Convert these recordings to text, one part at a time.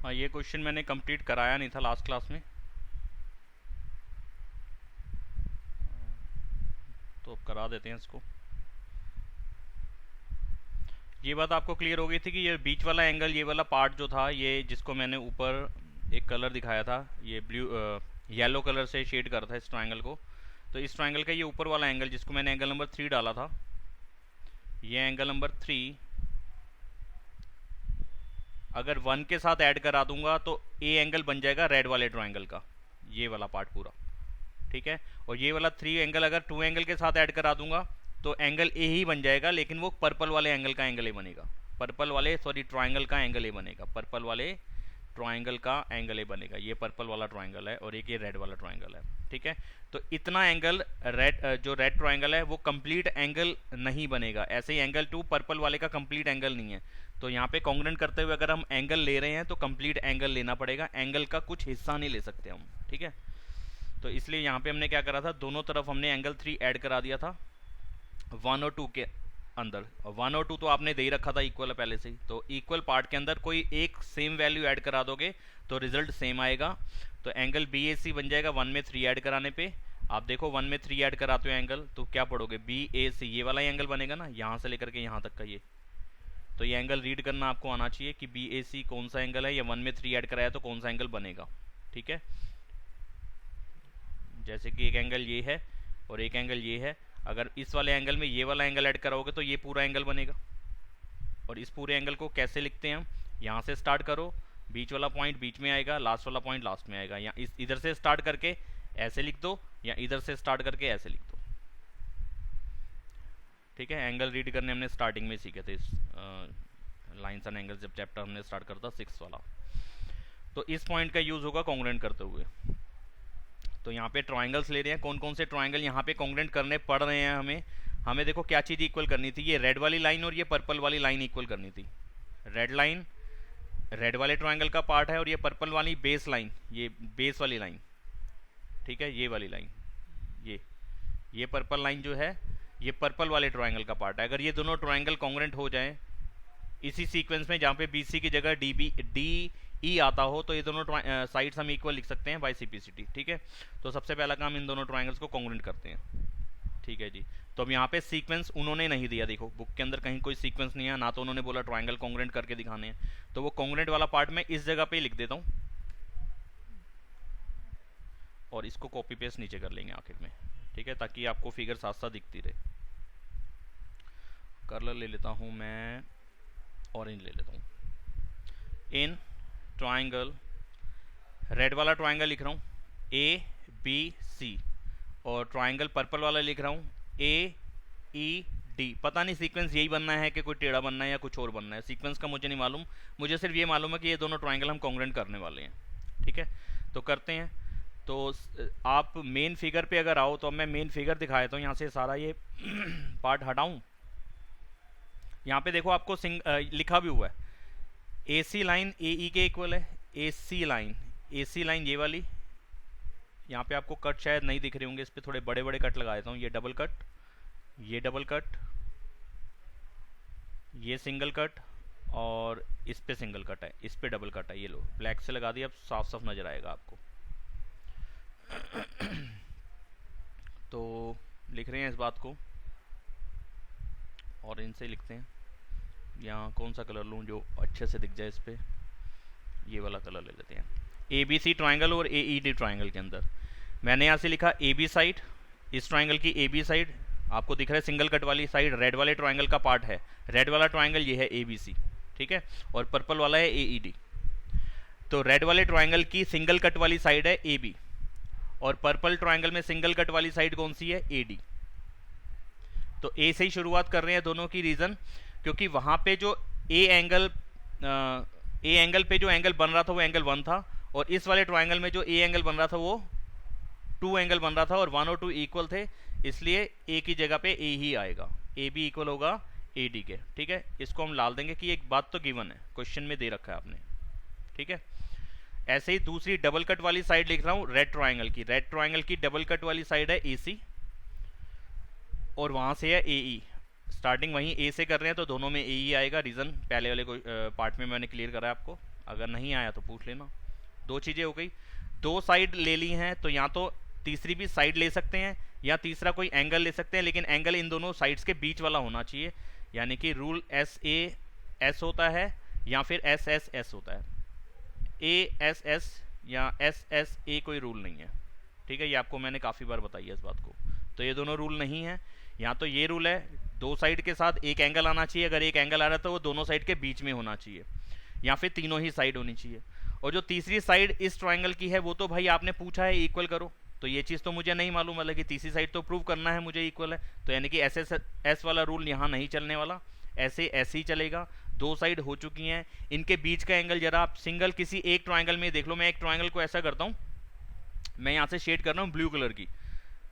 हाँ, ये क्वेश्चन मैंने कंप्लीट कराया नहीं था लास्ट क्लास में, तो अब करा देते हैं इसको। ये बात आपको क्लियर हो गई थी कि ये बीच वाला एंगल, ये वाला पार्ट जो था, ये जिसको मैंने ऊपर एक कलर दिखाया था, ये ब्लू येलो कलर से शेड करा था इस ट्रायंगल को, तो इस ट्रायंगल का ये ऊपर वाला एंगल जिसको मैंने एंगल नंबर 3 डाला था, ये एंगल नंबर 3 अगर 1 के साथ ऐड करा दूंगा तो ए एंगल बन जाएगा रेड वाले ट्रायंगल का, ये वाला पार्ट पूरा, ठीक है। और ये वाला 3 एंगल अगर 2 एंगल के साथ ऐड करा दूंगा तो एंगल ए ही बन जाएगा, लेकिन वो पर्पल वाले एंगल का एंगल ए बनेगा, पर्पल वाले सॉरी ट्रायंगल का एंगल ए बनेगा, पर्पल वाले ट्रायंगल का एंगल ए बनेगा। ये पर्पल वाला ट्रायंगल है और एक ये रेड वाला ट्रायंगल है, ठीक है। तो इतना एंगल रेड, जो रेड ट्रायंगल है वो कंप्लीट एंगल नहीं बनेगा। ऐसे ही एंगल 2 पर्पल वाले का कंप्लीट एंगल नहीं है, तो यहाँ पे कॉन्ग्रुएंट करते हुए अगर हम एंगल ले रहे हैं तो कंप्लीट एंगल लेना पड़ेगा, एंगल का कुछ हिस्सा नहीं ले सकते हम, ठीक है। तो इसलिए यहाँ पे हमने क्या करा था, दोनों तरफ हमने एंगल 3 ऐड करा दिया था 1 और 2 के अंदर। 1 और 2 तो आपने दे ही रखा था इक्वल है पहले से ही, तो इक्वल पार्ट के अंदर कोई एक सेम वैल्यू ऐड करा दोगे तो रिजल्ट सेम आएगा। तो एंगल बी ए सी बन जाएगा 1 में 3 ऐड कराने पे। आप देखो 1 में 3 ऐड कराते हो एंगल तो क्या पढ़ोगे, बी ए सी, ये वाला एंगल बनेगा ना, यहाँ से लेकर के यहाँ तक का ये। तो ये एंगल रीड करना आपको आना चाहिए कि बी ए सी कौन सा एंगल है, या 1 में 3 ऐड कराया तो कौन सा एंगल बनेगा, ठीक है। जैसे कि एक एंगल ये है और एक एंगल ये है, अगर इस वाले एंगल में ये वाला एंगल ऐड कराओगे तो ये पूरा एंगल बनेगा। और इस पूरे एंगल को कैसे लिखते हैं हम, यहाँ से स्टार्ट करो, बीच वाला पॉइंट बीच में आएगा, लास्ट वाला पॉइंट लास्ट में आएगा, या इधर से स्टार्ट करके ऐसे लिख दो, या इधर से स्टार्ट करके ऐसे लिख दो, ठीक है। एंगल रीड करने हमने स्टार्टिंग में सीखे थे, इस लाइन्स एंड एंगल्स जब चैप्टर हमने स्टार्ट करता 6 वाला। तो इस पॉइंट का यूज होगा कॉन्ग्रुएंट करते हुए। तो यहाँ पे ट्राइंगल्स ले रहे हैं, कौन कौन से ट्राइंगल यहाँ पे कॉन्ग्रुएंट करने पड़ रहे हैं हमें देखो क्या चीज़ इक्वल करनी थी, ये रेड वाली लाइन और ये पर्पल वाली लाइन इक्वल करनी थी। रेड लाइन रेड वाले ट्राइंगल का पार्ट है और ये पर्पल वाली बेस लाइन, ये बेस वाली लाइन, ठीक है, ये वाली लाइन, ये पर्पल लाइन जो है ये पर्पल वाले ट्राइंगल का पार्ट है। अगर ये दोनों ट्राइंगल कॉन्ग्रुएंट हो जाएं इसी सीक्वेंस में जहाँ पे बी सी की जगह डी ई आता हो तो ये दोनों साइड्स हम इक्वल लिख सकते हैं बाय सिंप्लिसिटी, ठीक है। तो सबसे पहला काम इन दोनों ट्राइंगल्स को कॉन्ग्रुएंट करते हैं, ठीक है जी। तो अब यहाँ पे सीक्वेंस उन्होंने नहीं दिया, देखो बुक के अंदर कहीं कोई सीक्वेंस नहीं है, ना तो उन्होंने बोला ट्राइंगल कॉन्ग्रुएंट करके दिखाने हैं, तो वो कॉन्ग्रुएंट वाला पार्ट मैं इस जगह पे ही लिख देता हूँ और इसको कॉपी पेस्ट नीचे कर लेंगे आखिर में, ठीक है, ताकि आपको फिगर साथ साथ दिखती रहे। कलर ले लेता हूँ मैं, ऑरेंज ले लेता हूँ। इन ट्राइंगल, रेड वाला ट्राइंगल लिख रहा हूँ ए बी सी, और ट्राइंगल पर्पल वाला लिख रहा हूँ ए ई डी। पता नहीं सीक्वेंस यही बनना है कि कोई टेढ़ा बनना है या कुछ और बनना है, सीक्वेंस का मुझे नहीं मालूम, मुझे सिर्फ ये मालूम है कि ये दोनों ट्राइंगल हम कॉन्ग्रुएंट करने वाले हैं, ठीक है। तो करते हैं। तो आप मेन फिगर पे अगर आओ तो अब मैं मेन फिगर दिखा देता हूँ, यहाँ से सारा ये पार्ट हटाऊँ। यहाँ पे देखो आपको लिखा भी हुआ है ए सी लाइन ए ई के इक्वल है, ए सी लाइन ये वाली, यहाँ पे आपको कट शायद नहीं दिख रहे होंगे, इस पर थोड़े बड़े बड़े कट लगा देता हूँ, ये डबल कट, ये डबल कट, ये सिंगल कट, और इस पे सिंगल कट है, इस पे डबल कट है, ये लो ब्लैक से लगा दिया, अब साफ साफ नजर आएगा आपको। तो लिख रहे हैं इस बात को, और इनसे लिखते हैं। यहाँ कौन सा कलर लूँ जो अच्छे से दिख जाए इस पर, ये वाला कलर ले लेते हैं। ए बी सी ट्राइंगल और ए ई डी ट्राइंगल के अंदर मैंने यहाँ से लिखा ए बी साइड, इस ट्राइंगल की ए बी साइड आपको दिख रहा है, सिंगल कट वाली साइड रेड वाले ट्राइंगल का पार्ट है, रेड वाला ट्राइंगल ये है ए बी सी, ठीक है, और पर्पल वाला है ए ई डी। तो रेड वाले ट्राइंगल की सिंगल कट वाली साइड है ए बी, और पर्पल ट्राइंगल में सिंगल कट वाली साइड कौन सी है, ए डी। तो ए से ही शुरुआत कर रहे हैं दोनों की, रीज़न क्योंकि वहाँ पे जो ए एंगल पे जो एंगल बन रहा था वो एंगल 1 था, और इस वाले ट्राइंगल में जो ए एंगल बन रहा था वो 2 एंगल बन रहा था, और 1 और 2 इक्वल थे, इसलिए ए की जगह पे ए ही आएगा, ए बी इक्वल होगा ए डी के, ठीक है। इसको हम डाल देंगे कि एक बात तो गिवन है, क्वेश्चन में दे रखा है आपने, ठीक है। ऐसे ही दूसरी डबल कट वाली साइड लिख रहा हूँ रेड ट्राइंगल की डबल कट वाली साइड है ए सी, और वहाँ से है ए ई, स्टार्टिंग वहीं ए से कर रहे हैं तो दोनों में ए ही आएगा, रीज़न पहले वाले को पार्ट में मैंने क्लियर करा है आपको, अगर नहीं आया तो पूछ लेना। दो चीज़ें हो गई, दो साइड ले ली हैं, तो या तो तीसरी भी साइड ले सकते हैं या तीसरा कोई एंगल ले सकते हैं, लेकिन एंगल इन दोनों साइड्स के बीच वाला होना चाहिए। यानी कि रूल एस ए एस होता है या फिर एस एस एस होता है। ए एस एस या एस एस ए कोई रूल नहीं है, ठीक है। ये आपको मैंने काफ़ी बार बताई है इस बात को। तो ये दोनों रूल नहीं है। यहाँ तो ये रूल है, दो साइड के साथ एक एंगल आना चाहिए, अगर एक एंगल आ रहा है तो वो दोनों साइड के बीच में होना चाहिए, या फिर तीनों ही साइड होनी चाहिए। और जो तीसरी साइड इस ट्राइंगल की है वो तो भाई आपने पूछा है इक्वल करो, तो ये चीज़ तो मुझे नहीं मालूम, मतलब कि तीसरी साइड तो प्रूव करना है मुझे इक्वल है, तो यानी कि एस एस एस वाला रूल यहाँ नहीं चलने वाला, ऐसे ऐसे ही चलेगा। दो साइड हो चुकी हैं, इनके बीच का एंगल जरा आप सिंगल किसी एक ट्राइंगल में देख लो। मैं एक ट्राइंगल को ऐसा करता हूँ, मैं यहाँ से शेड कर रहा हूँ ब्लू कलर की,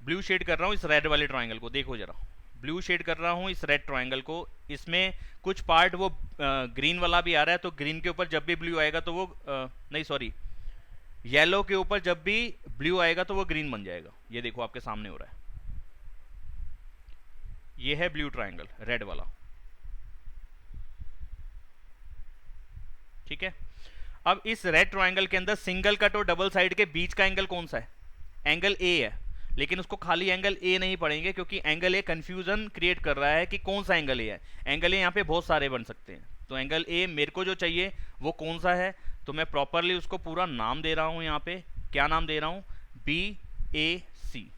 ब्लू शेड कर रहा हूँ इस रेड वाले ट्राइंगल को, देखो जरा, ब्लू शेड कर रहा हूँ इस रेड ट्राइंगल को। इसमें कुछ पार्ट वो ग्रीन वाला भी आ रहा है, तो ग्रीन के ऊपर जब भी ब्लू आएगा तो वो नहीं सॉरी, येलो के ऊपर जब भी ब्लू आएगा तो वो ग्रीन बन जाएगा। ये देखो आपके सामने हो रहा है, ये है ब्लू ट्राइंगल रेड वाला, ठीक है। अब इस रेड ट्राइंगल के अंदर सिंगल कट और डबल साइड के बीच का एंगल कौन सा है? एंगल ए है, लेकिन उसको खाली एंगल ए नहीं पढ़ेंगे क्योंकि एंगल ए कंफ्यूजन क्रिएट कर रहा है कि कौन सा एंगल ए है। एंगल ए यहाँ पे बहुत सारे बन सकते हैं, तो एंगल ए मेरे को जो चाहिए वो कौन सा है, तो मैं प्रॉपरली उसको पूरा नाम दे रहा हूँ। यहाँ पे क्या नाम दे रहा हूँ? बी ए सी,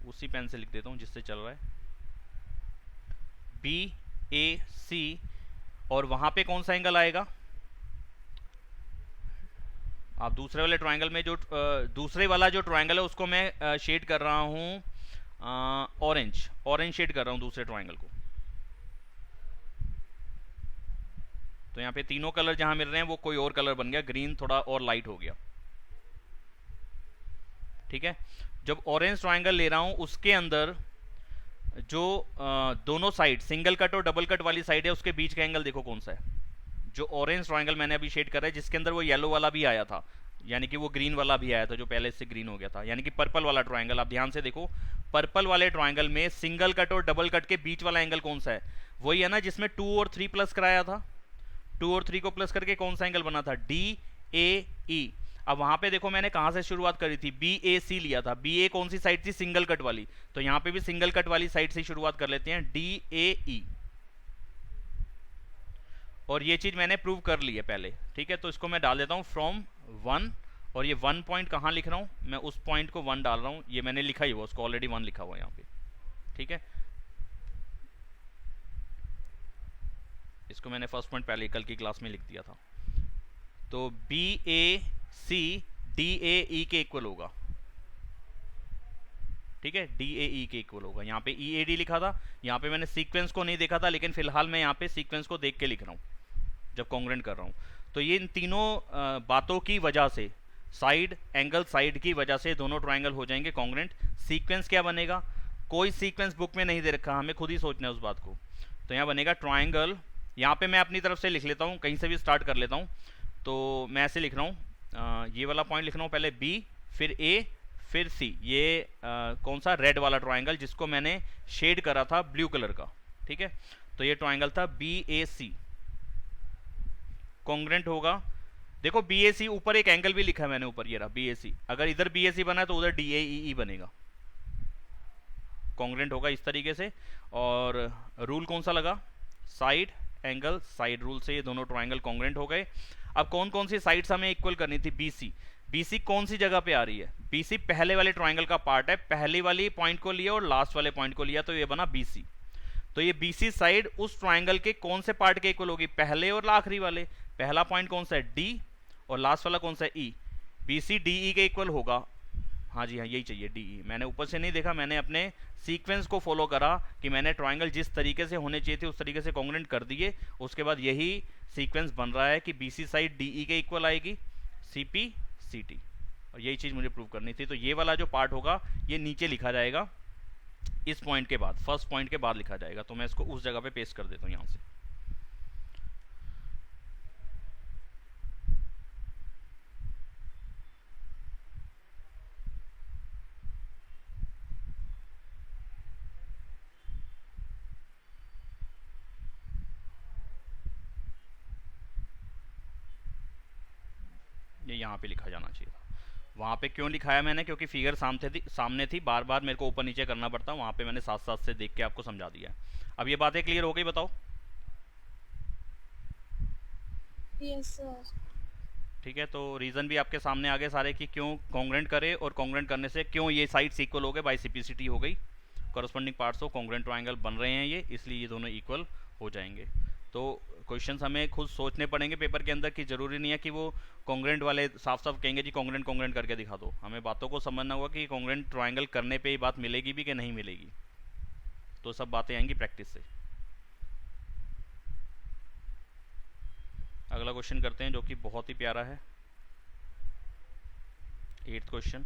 उसी पेन से लिख देता हूँ जिससे चल रहा है, बी ए सी। और वहां पे कौन सा एंगल आएगा? आप दूसरे वाले ट्रायंगल में जो दूसरे वाला जो ट्रायंगल है उसको मैं शेड कर रहा हूँ ऑरेंज, ऑरेंज शेड कर रहा हूँ दूसरे ट्रायंगल को। तो यहाँ पे तीनों कलर जहां मिल रहे हैं वो कोई और कलर बन गया, ग्रीन थोड़ा और लाइट हो गया, ठीक है। जब ऑरेंज ट्रायंगल ले रहा हूं उसके अंदर जो दोनों साइड सिंगल कट और डबल कट वाली साइड है उसके बीच का एंगल देखो कौन सा है। जो ऑरेंज ट्रायंगल मैंने अभी शेड करा है जिसके अंदर वो येलो वाला भी आया था, यानी कि वो ग्रीन वाला भी आया था जो पहले से ग्रीन हो गया था, यानी कि पर्पल वाला ट्रायंगल। आप ध्यान से देखो, पर्पल वाले ट्रायंगल में सिंगल कट और डबल कट के बीच वाला एंगल कौन सा है? वही है ना जिसमें 2 और 3 प्लस कराया था, 2 और 3 को प्लस करके कौन सा एंगल बना था? डी ए ई। अब वहां पे देखो मैंने कहां से शुरुआत करी थी? बी ए सी लिया था। बी ए कौन सी साइड थी? सिंगल कट वाली, तो यहां पे भी सिंगल कट वाली साइड से शुरुआत कर लेते हैं, डी ए ई। और ये चीज मैंने प्रूव कर ली है पहले, ठीक है। तो इसको मैं डाल देता हूं फ्रॉम 1, और ये 1 पॉइंट कहां लिख रहा हूं मैं? उस पॉइंट को 1 डाल रहा हूं, ये मैंने लिखा ही हुआ, उसको ऑलरेडी 1 लिखा हुआ है यहाँ पे, ठीक है। इसको मैंने फर्स्ट पॉइंट पहले कल की क्लास में लिख दिया था। तो B A C D A ई के इक्वल होगा, ठीक है, डी ए ई के इक्वल होगा। यहाँ पे ई ए डी लिखा था, यहाँ पे मैंने सीक्वेंस को नहीं देखा था, लेकिन फिलहाल मैं यहाँ पे सीक्वेंस को देख के लिख रहा हूँ जब कॉन्ग्रुएंट कर रहा हूँ। तो ये इन तीनों बातों की वजह से, साइड एंगल साइड की वजह से दोनों ट्राइंगल हो जाएंगे कॉन्ग्रुएंट। सीक्वेंस क्या बनेगा? कोई सीक्वेंस बुक में नहीं दे रखा, हमें खुद ही सोचना है उस बात को। तो यहाँ बनेगा ट्राइंगल, यहाँ पे मैं अपनी तरफ से लिख लेता हूँ, कहीं से भी स्टार्ट कर लेता हूँ। तो मैं ऐसे लिख रहा हूँ, ये वाला पॉइंट लिख रहा हूँ, पहले बी फिर ए फिर सी। ये कौन सा? रेड वाला ट्राइंगल जिसको मैंने शेड करा था ब्लू कलर का, ठीक है। तो ये ट्राइंगल था बी ए सी, कॉन्ग्रुएंट होगा। देखो बी ए सी, ऊपर एक एंगल भी लिखा है मैंने ऊपर, ये रहा बी ए सी। अगर इधर बी ए सी बना है तो उधर डी ए ई बनेगा, कॉन्ग्रुएंट होगा इस तरीके से। और रूल कौन सा लगा? साइड एंगल साइड रूल से ये दोनों ट्राइंगल कॉन्ग्रुएंट हो गए। अब कौन कौन सी साइड्स हमें इक्वल करनी थी? B C. बी सी कौन सी जगह पे आ रही है? बी सी पहले वाले ट्राइंगल का पार्ट है, पहली वाली पॉइंट को लिया और लास्ट वाले पॉइंट को लिया, तो ये बना बी सी। तो ये बी सी साइड उस ट्राइंगल के कौन से पार्ट के इक्वल होगी? पहले और आखिरी वाले। पहला पॉइंट कौन सा है? डी, और लास्ट वाला कौन सा है? ई। बी सी डी ई के इक्वल होगा। हाँ जी हाँ, यही चाहिए डी ई। मैंने ऊपर से नहीं देखा, मैंने अपने सीक्वेंस को फॉलो करा कि मैंने ट्राइंगल जिस तरीके से होने चाहिए थे उस तरीके से कॉन्ग्रुएंट कर दिए। उसके बाद यही सीक्वेंस बन रहा है कि B C side D E के इक्वल आएगी, सी पी सी टी। और यही चीज़ मुझे प्रूव करनी थी। तो ये वाला जो पार्ट होगा ये नीचे लिखा जाएगा, इस पॉइंट के बाद, फर्स्ट पॉइंट के बाद लिखा जाएगा। तो मैं इसको उस जगह पे पेस्ट कर देता हूँ यहाँ से। ये यहाँ पे लिखा जाना चाहिए था। वहाँ पे क्यों लिखाया मैंने, क्योंकि फिगर सामने थी, बार बार मेरे को ऊपर नीचे करना पड़ता, वहाँ पे मैंने साथ साथ से देख के आपको समझा दिया। अब ये बातें क्लियर हो गई, बताओ। Yes sir. ठीक है, तो रीज़न भी आपके सामने आ गए सारे कि क्यों कॉन्ग्रेंट करे, और कॉन्ग्रेंट करने से क्यों ये साइड्स इक्वल हो गए, बाई सिपिसिटी हो गई, corresponding parts of congruent triangle बन रहे हैं ये, इसलिए ये दोनों इक्वल हो जाएंगे। तो क्वेश्चंस हमें खुद सोचने पड़ेंगे पेपर के अंदर कि ज़रूरी नहीं है कि वो कॉन्ग्रेंट वाले साफ साफ कहेंगे जी कॉन्ग्रेंट कॉन्ग्रेंट करके दिखा दो, हमें बातों को समझना होगा कि कॉन्ग्रेंट ट्रायंगल करने पे ही बात मिलेगी भी कि नहीं मिलेगी। तो सब बातें आएंगी प्रैक्टिस से। अगला क्वेश्चन करते हैं जो कि बहुत ही प्यारा है, 8th क्वेश्चन।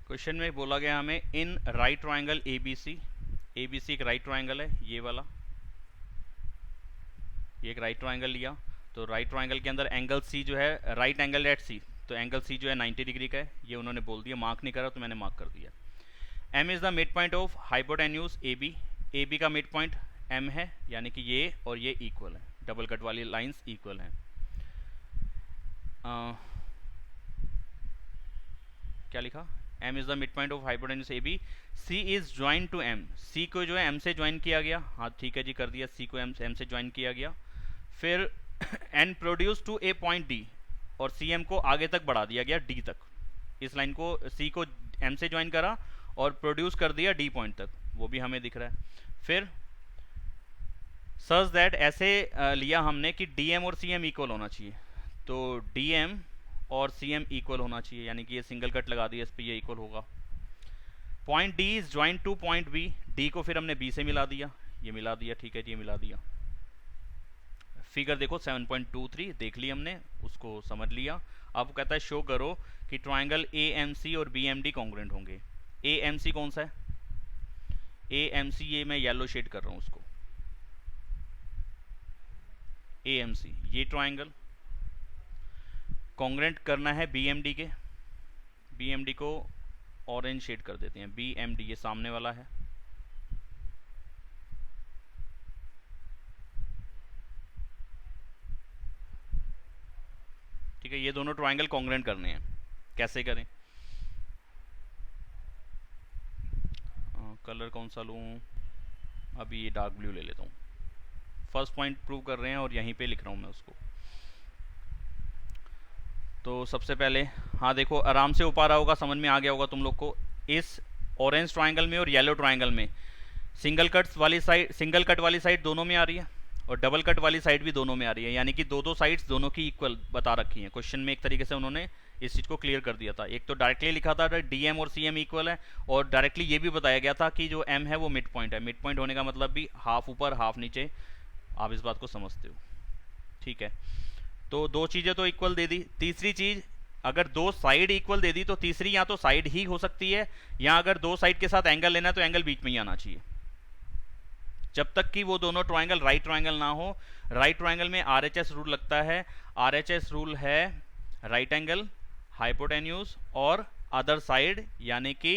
क्वेश्चन में बोला गया हमें in right triangle ABC, ABC एक राइट ट्रायंगल है, ये वाला, ये एक राइट ट्रायंगल लिया, तो राइट ट्रायंगल के अंदर एंगल C जो है, राइट एंगल एट C, तो एंगल C जो है 90 डिग्री का है, ये उन्होंने बोल दिया, मार्क नहीं करा तो मैंने मार्क कर दिया। M is the mid point of hypotenuse AB, AB का मिड पॉइंट M है, यानी कि ये और ये इक्वल है, डबल कट वाली लाइंस इक्वल हैं। क्या लिखा, M is the mid point of hypotenuse AB, C is join to M, C को जो है M से ज्वाइन किया गया, हाँ ठीक है जी कर दिया, C को M से ज्वाइन किया गया, फिर N produce to a point D, और CM को आगे तक बढ़ा दिया गया D तक, इस लाइन को C को M से ज्वाइन करा और प्रोड्यूस कर दिया D पॉइंट तक, वो भी हमें दिख रहा है। फिर सच दैट ऐसे लिया हमने कि DM और CM इक्वल होना चाहिए, तो DM और CM इक्वल होना चाहिए, यानी कि ये सिंगल कट लगा दिया, इस पर ये इक्वल होगा। Point D is join two point B, D को फिर हमने B से मिला दिया, ये मिला दिया, ठीक है जी, ये मिला दिया। फिगर देखो 7.23 देख ली हमने, उसको समझ लिया। अब कहता है शो करो कि ट्रायंगल AMC और BMD कॉन्ग्रुएंट होंगे। AMC कौन सा है, AMC ये मैं येलो शेड कर रहा हूँ उसको, AMC ये ट्रायंगल कॉन्ग्रुएंट करना है BMD के, BMD को ऑरेंज शेड कर देते हैं, BMD ये सामने वाला है, ठीक है। ये दोनों ट्रायंगल कॉन्ग्रुएंट करने हैं, कैसे करें, कलर कौन सा लूँ, अभी ये डार्क ब्लू ले लेता हूँ। फर्स्ट पॉइंट प्रूव कर रहे हैं और यहीं पे लिख रहा हूँ मैं उसको। तो सबसे पहले हाँ देखो आराम से ऊपर रहा होगा, समझ में आ गया होगा तुम लोग को, इस ऑरेंज ट्रायंगल में और येलो ट्रायंगल में सिंगल कट वाली साइड दोनों में आ रही है और डबल कट वाली साइड भी दोनों में आ रही है, यानी कि दो साइड्स दोनों की इक्वल बता रखी हैं। क्वेश्चन में एक तरीके से उन्होंने इस चीज़ को क्लियर कर दिया था। एक तो डायरेक्टली लिखा था DM और CM इक्वल है, और डायरेक्टली ये भी बताया गया था कि जो M है वो मिड पॉइंट है। मिड पॉइंट होने का मतलब भी हाफ ऊपर हाफ नीचे, आप इस बात को समझते हो, ठीक है। तो दो चीज़ें तो इक्वल दे दी। तीसरी चीज़, अगर दो साइड इक्वल दे दी तो तीसरी या तो साइड ही हो सकती है, या अगर दो साइड के साथ एंगल लेना है तो एंगल बीच में ही आना चाहिए। जब तक कि वो दोनों ट्रायंगल राइट ट्रायंगल ना हो, राइट ट्रायंगल में RHS रूल लगता है। RHS रूल है राइट एंगल, हाइपोटेन्यूज और अदर साइड, यानी कि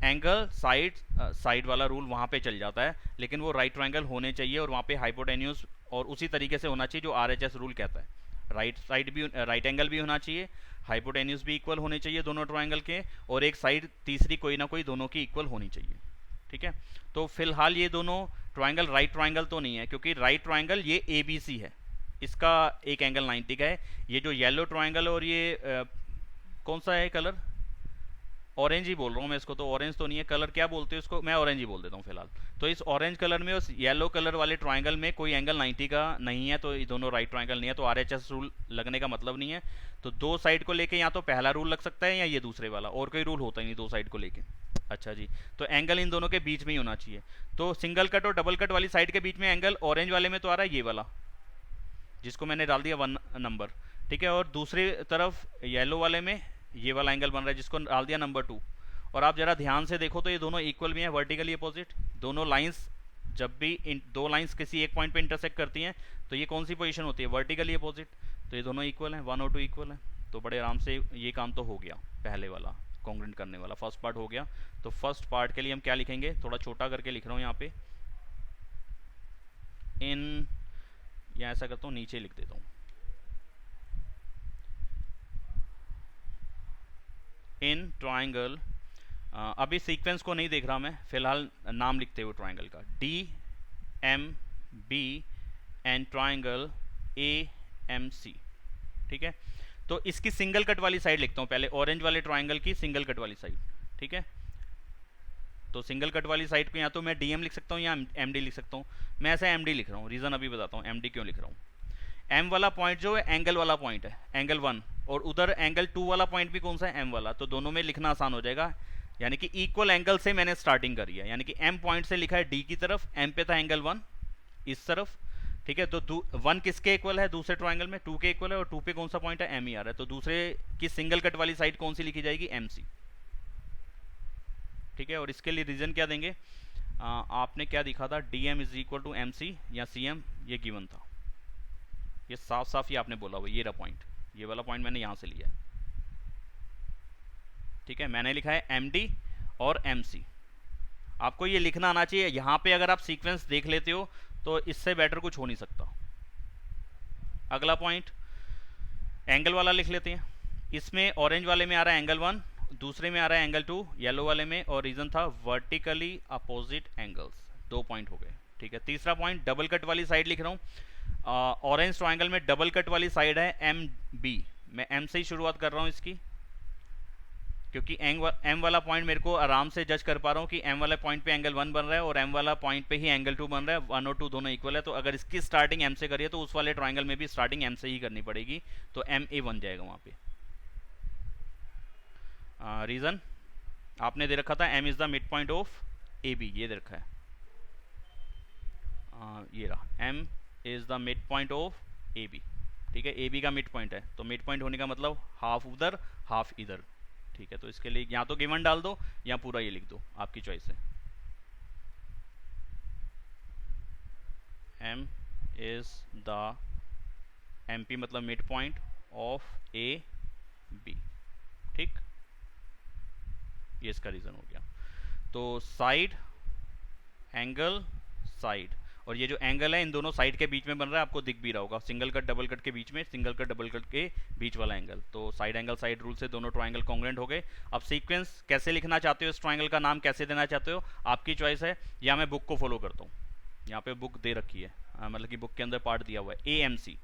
एंगल साइड वाला रूल वहाँ पे चल जाता है, लेकिन वो राइट ट्रायंगल होने चाहिए और वहाँ पे हाइपोटेन्यूज और उसी तरीके से होना चाहिए जो RHS रूल कहता है। राइट साइड भी, राइट एंगल भी होना चाहिए, हाइपोटेन्यूज भी इक्वल होने चाहिए दोनों ट्रायंगल के, और एक साइड तीसरी कोई ना कोई दोनों की इक्वल होनी चाहिए, ठीक है। तो फिलहाल ये दोनों ट्रायंगल राइट ट्रायंगल तो नहीं है, क्योंकि राइट ट्रायंगल ये ABC है, इसका एक एंगल 90 का है। ये जो येलो ट्रायंगल और ये कौन सा है कलर, ऑरेंज ही बोल रहा हूँ मैं इसको, तो ऑरेंज तो नहीं है, कलर क्या बोलते हैं उसको, मैं ऑरेंज ही बोल देता हूँ फिलहाल। तो इस ऑरेंज कलर में उस येलो कलर वाले ट्रायंगल में कोई एंगल 90 का नहीं है, तो ये दोनों राइट ट्रायंगल नहीं है, तो RHS रूल लगने का मतलब नहीं है। तो दो साइड को लेके या तो पहला रूल लग सकता है या ये दूसरे वाला, और कोई रूल होता ही नहीं दो साइड को लेके। अच्छा जी, तो एंगल इन दोनों के बीच में ही होना चाहिए। तो सिंगल कट और डबल कट वाली साइड के बीच में एंगल ऑरेंज वाले में तो आ रहा है ये वाला, जिसको मैंने डाल दिया 1 नंबर, ठीक है। और दूसरी तरफ येलो वाले में ये वाला एंगल बन रहा है, जिसको डाल दिया नंबर 2। और आप जरा ध्यान से देखो तो ये दोनों इक्वल भी हैं, वर्टिकली अपोजिट। दोनों लाइंस जब भी इन दो लाइंस किसी एक पॉइंट पे इंटरसेक्ट करती हैं तो ये कौन सी पोजीशन होती है, वर्टिकली अपोजिट। तो ये दोनों इक्वल हैं, 1 और 2 इक्वल हैं। तो बड़े आराम से ये काम तो हो गया, पहले वाला कॉन्ग्रुएंट करने वाला फर्स्ट पार्ट हो गया। तो फर्स्ट पार्ट के लिए हम क्या लिखेंगे, थोड़ा छोटा करके लिख रहा हूँ यहाँ पे, इन, या ऐसा करता हूँ नीचे लिख देता हूँ, इन ट्राइंगल, अभी सीक्वेंस को नहीं देख रहा मैं, फिलहाल नाम लिखते हुए ट्राइंगल का, D M B and triangle A M C. ठीक है, तो इसकी सिंगल कट वाली साइड लिखता हूँ पहले, ऑरेंज वाले ट्राइंगल की सिंगल कट वाली साइड। ठीक है, तो सिंगल कट वाली साइड को या तो मैं डीएम लिख सकता हूँ या एमडी लिख सकता हूँ। मैं ऐसा एमडी लिख रहा हूँ, रीज़न अभी बताता हूँ एमडी क्यों लिख रहा हूँ। एम वाला पॉइंट जो है एंगल वाला पॉइंट है, एंगल 1, और उधर एंगल 2 वाला पॉइंट भी कौन सा है, एम वाला। तो दोनों में लिखना आसान हो जाएगा, यानी कि इक्वल एंगल से मैंने स्टार्टिंग करी है, यानी कि एम पॉइंट से लिखा है डी की तरफ, एम पे था एंगल 1 इस तरफ। ठीक है, तो 1 किसके इक्वल है, दूसरे ट्राइंगल में 2 के इक्वल है, और 2 पे कौन सा पॉइंट है, एम ही आ रहा है। तो दूसरे की सिंगल कट वाली साइड कौन सी लिखी जाएगी, एम सी। ठीक है, और इसके लिए रीजन क्या देंगे, आपने क्या दिखा था, D M is equal to M C या सी एम, ये गिवन था, ये साफ साफ ही आपने बोला हुआ, ये रहा पॉइंट, ये वाला पॉइंट मैंने यहाँ से लिया है। ठीक है, मैंने लिखा है एम डी और एम सी, आपको ये लिखना आना चाहिए। यहाँ पे अगर आप सीक्वेंस देख लेते हो तो इससे बेटर कुछ हो नहीं सकता। अगला पॉइंट एंगल वाला लिख लेते हैं, इसमें ऑरेंज वाले में आ रहा है एंगल 1, दूसरे में आ रहा है एंगल 2 येलो वाले में, और रीजन था वर्टिकली अपोजिट एंगल्स, 2 पॉइंट हो गए। ठीक है, तीसरा पॉइंट डबल कट वाली साइड लिख रहा हूँ, ऑरेंज ट्राइंगल में डबल कट वाली साइड है एम बी, मैं एम से ही शुरुआत कर रहा हूँ इसकी, क्योंकि एम वाला पॉइंट मेरे को आराम से जज कर पा रहा हूँ कि एम वाला पॉइंट पे एंगल 1 बन रहा है और एम वाला पॉइंट पे ही एंगल 2 बन रहा है, 1 और 2 दोनों इक्वल है। तो अगर इसकी स्टार्टिंग एम से करिए तो उस वाले ट्राइंगल में भी स्टार्टिंग एम से ही करनी पड़ेगी, तो एम ए बन जाएगा वहाँ पे। रीज़न आपने दे रखा था M is the mid point of A B, ये दे रखा है, ये रहा, M is the mid point of A B. ठीक है, ए बी का मिड पॉइंट है, तो मिड पॉइंट होने का मतलब हाफ उधर हाफ इधर। ठीक है, तो इसके लिए या तो गिवन डाल दो या पूरा ये लिख दो, आपकी चॉइस है। M is the, M P मतलब mid point of A B. ठीक, ये इसका रीजन हो गया। तो साइड एंगल साइड, और ये जो एंगल है इन दोनों साइड के बीच में बन रहा है, आपको दिख भी रहा होगा, सिंगल कट डबल कट के बीच में, सिंगल कट डबल कट के बीच वाला एंगल। तो साइड एंगल साइड रूल से दोनों ट्राइंगल कॉन्ग्रुएंट हो गए। अब सीक्वेंस कैसे लिखना चाहते हो, इस ट्राइंगल का नाम कैसे देना चाहते हो, आपकी चॉइस है, या मैं बुक को फॉलो करता हूँ। यहाँ पे बुक दे रखी है, मतलब कि बुक के अंदर पार्ट दिया हुआ है ए एम सी।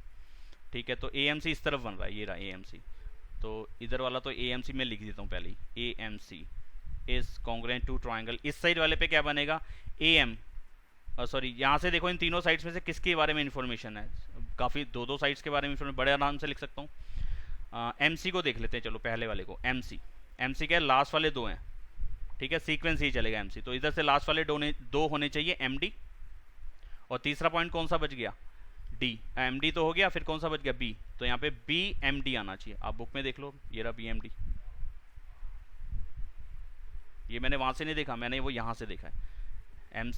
ठीक है, तो ए एम सी इस तरफ बन रहा है, ये रहा ए एम सी, तो इधर वाला तो ए एम सी में लिख देता हूँ पहले ही, A M C is congruent to triangle. इस साइड वाले पे क्या बनेगा, ए एम, सॉरी यहाँ से देखो इन तीनों साइड्स में से किसके बारे में इन्फॉर्मेशन है, काफ़ी दो साइड्स के बारे में इन्फॉर्मेशन बड़े आराम से लिख सकता हूँ। एम सी को देख लेते हैं, चलो पहले वाले को, एम सी क्या है, लास्ट वाले 2 हैं। ठीक है, सीक्वेंस ही चलेगा एम सी, तो इधर से लास्ट वाले 2 होने चाहिए एम डी, और तीसरा पॉइंट कौन सा बच गया, डी, एम डी तो हो गया, फिर कौन सा बच गया, बी, तो यहाँ पे बी एम डी आना चाहिए। आप बुक में देख लो, ये रहा बी एम डी, ये मैंने वहाँ से नहीं देखा, मैंने वो यहाँ से देखा है, एम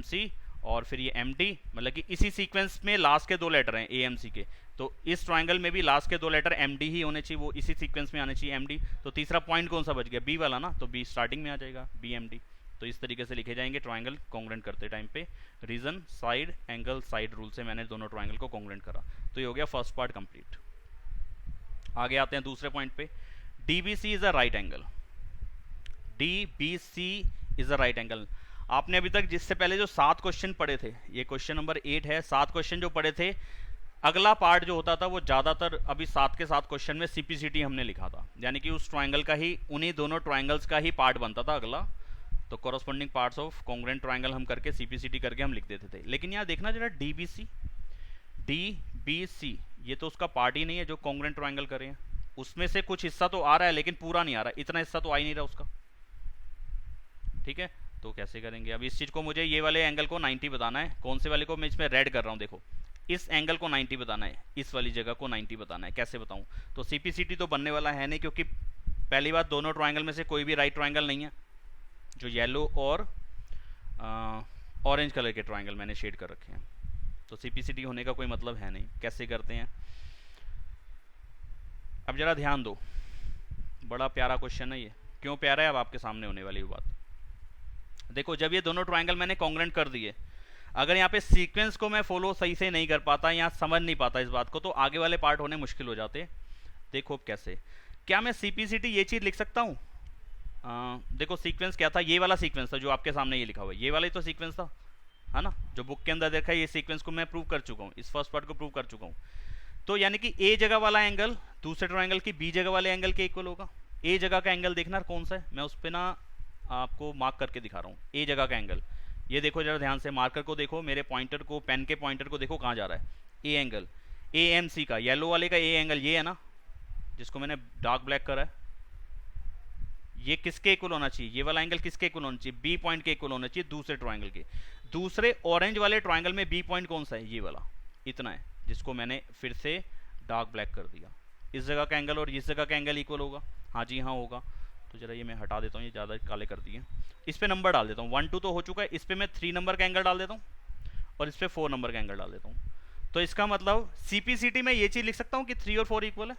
सी और फिर ये एम डी, मतलब कि इसी सीक्वेंस में लास्ट के 2 लेटर हैं ए एम सी के, तो इस ट्राइंगल में भी लास्ट के 2 लेटर एम डी ही होने चाहिए, वो इसी सीक्वेंस में आने चाहिए एम डी। तो तीसरा पॉइंट कौन सा बच गया, बी वाला ना, तो बी स्टार्टिंग में आ जाएगा, बी एम डी। तो इस तरीके से लिखे जाएंगे ट्राइंगल कॉन्ग्रुएंट करते टाइम पे। Reason side angle side rule से मैंने दोनों ट्राइंगल को कॉन्ग्रुएंट करा। तो ये हो गया फर्स्ट पार्ट कंप्लीट। आगे आते हैं दूसरे पॉइंट पे, D B C is a right angle, D B C is a right angle. आपने अभी तक जिससे पहले जो 7 क्वेश्चन पढ़े थे, ये क्वेश्चन नंबर 8 है, 7 क्वेश्चन जो पढ़े थे, अगला पार्ट जो होता था वो ज़्यादातर अभी 7 के 7 क्वेश्चन में सीपीसीटी हमने लिखा था, यानी कि उस ट्राइंगल का ही, उन्हीं दोनों ट्राइंगल्स का ही पार्ट बनता था अगला। तो corresponding parts of congruent triangle हम करके सीपीसीटी करके हम लिख देते थे। लेकिन यहाँ देखना जरा, डी बी सी ये तो उसका पार्ट ही नहीं है जो कॉन्ग्रुएंट ट्राइंगल करे हैं, उसमें से कुछ हिस्सा तो आ रहा है लेकिन पूरा नहीं आ रहा, इतना हिस्सा तो आ ही नहीं रहा उसका। ठीक है, तो कैसे करेंगे, अब इस चीज़ को मुझे ये वाले एंगल को 90 बताना है, कौन से वाले को मैं इसमें रेड कर रहा हूँ, देखो इस एंगल को 90 बताना है, इस वाली जगह को 90 बताना है, कैसे बताऊँ। तो सीपीसीटी तो बनने वाला है नहीं, क्योंकि पहली बात, दोनों ट्रायंगल में से कोई भी राइट ट्रायंगल नहीं है, जो येलो और ऑरेंज कलर के ट्रायंगल मैंने शेड कर रखे हैं, तो सीपीसीटी होने का कोई मतलब है नहीं। कैसे करते हैं, अब जरा ध्यान दो, बड़ा प्यारा क्वेश्चन है ये। क्यों प्यारा है, अब आपके सामने होने वाली बात। देखो, जब ये दोनों ट्रायंगल मैंने कॉन्ग्रुएंट कर दिए, अगर यहाँ पे सीक्वेंस को मैं फॉलो सही से नहीं कर पाता या समझ नहीं पाता इस बात को, तो आगे वाले पार्ट होने मुश्किल हो जाते। देखो अब कैसे, क्या मैं सीपीसीटी ये चीज़ लिख सकता हूँ? देखो सीक्वेंस क्या था, ये वाला सीक्वेंस था जो आपके सामने ये लिखा हुआ है, ये वाला ही तो सीक्वेंस था, है ना, जो बुक के अंदर देखा है। ये सीक्वेंस को मैं प्रूव कर चुका हूँ, इस फर्स्ट पार्ट को प्रूव कर चुका हूँ। तो यानी कि ए जगह वाला एंगल दूसरे ट्रायंगल की बी जगह वाले एंगल के इक्वल होगा। ए जगह का एंगल देखना कौन सा है, मैं उस पर ना आपको मार्क करके दिखा रहा हूँ। ए जगह का एंगल, ये देखो जरा ध्यान से, मार्कर को देखो, मेरे पॉइंटर को, पेन के पॉइंटर को देखो कहाँ जा रहा है। ए एंगल, ए एम सी का, येलो वाले का ए एंगल ये है ना, जिसको मैंने डार्क ब्लैक करा है। ये किसके इक्वल होना चाहिए, ये वाला एंगल किसके इक्वल होना चाहिए? बी पॉइंट के इक्वल होना चाहिए, दूसरे ट्रायंगल के। दूसरे ऑरेंज वाले ट्रायंगल में बी पॉइंट कौन सा है? ये वाला, इतना है, जिसको मैंने फिर से डार्क ब्लैक कर दिया। इस जगह का एंगल और इस जगह का एंगल इक्वल होगा। हाँ जी हाँ होगा। तो जरा ये मैं हटा देता हूँ, ये ज़्यादा काले कर दिए। इस पे नंबर डाल देता हूँ, 1 2 तो हो चुका है, इस पे मैं 3 नंबर का एंगल डाल देता हूँ और इस पे 4 नंबर का एंगल डाल देता हूँ। तो इसका मतलब सीपीसीटी में ये चीज़ लिख सकता हूँ कि 3 और 4 इक्वल है,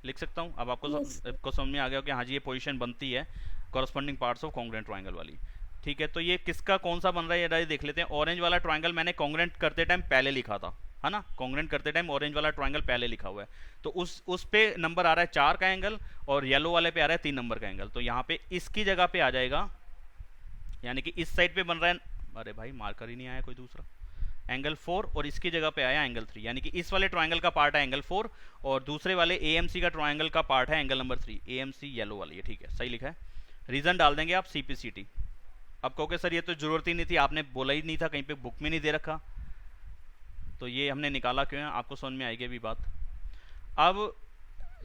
लिख सकता हूँ। अब आपको समझ में आ गया कि हाँ जी ये पोजीशन बनती है corresponding parts of congruent triangle वाली। ठीक है, तो ये किसका कौन सा बन रहा है ये देख लेते हैं। ऑरेंज वाला ट्रायंगल मैंने कॉन्ग्रुएंट करते टाइम पहले लिखा था, है ना, कॉन्ग्रुएंट करते टाइम ऑरेंज वाला ट्रायंगल पहले लिखा हुआ है। तो उस पे नंबर आ रहा है 4 का एंगल और येलो वाले पे आ रहा है 3 नंबर का एंगल। तो यहाँ पे इसकी जगह पे आ जाएगा, यानी कि इस साइड पे बन रहा है, अरे भाई मार्कर ही नहीं आया कोई दूसरा, एंगल 4, और इसकी जगह पे आया एंगल 3, यानी कि इस वाले ट्रायंगल का पार्ट है एंगल 4 और दूसरे वाले एएमसी का ट्रायंगल का पार्ट है एंगल नंबर 3, एएमसी येलो वाली है। ठीक है, सही लिखा है। रीजन डाल देंगे आप सीपीसीटी। अब कहोगे सर ये तो जरूरत ही नहीं थी, आपने बोला ही नहीं था, कहीं पे बुक में नहीं दे रखा, तो ये हमने निकाला क्यों है, आपको समझ में आएगी अभी बात। अब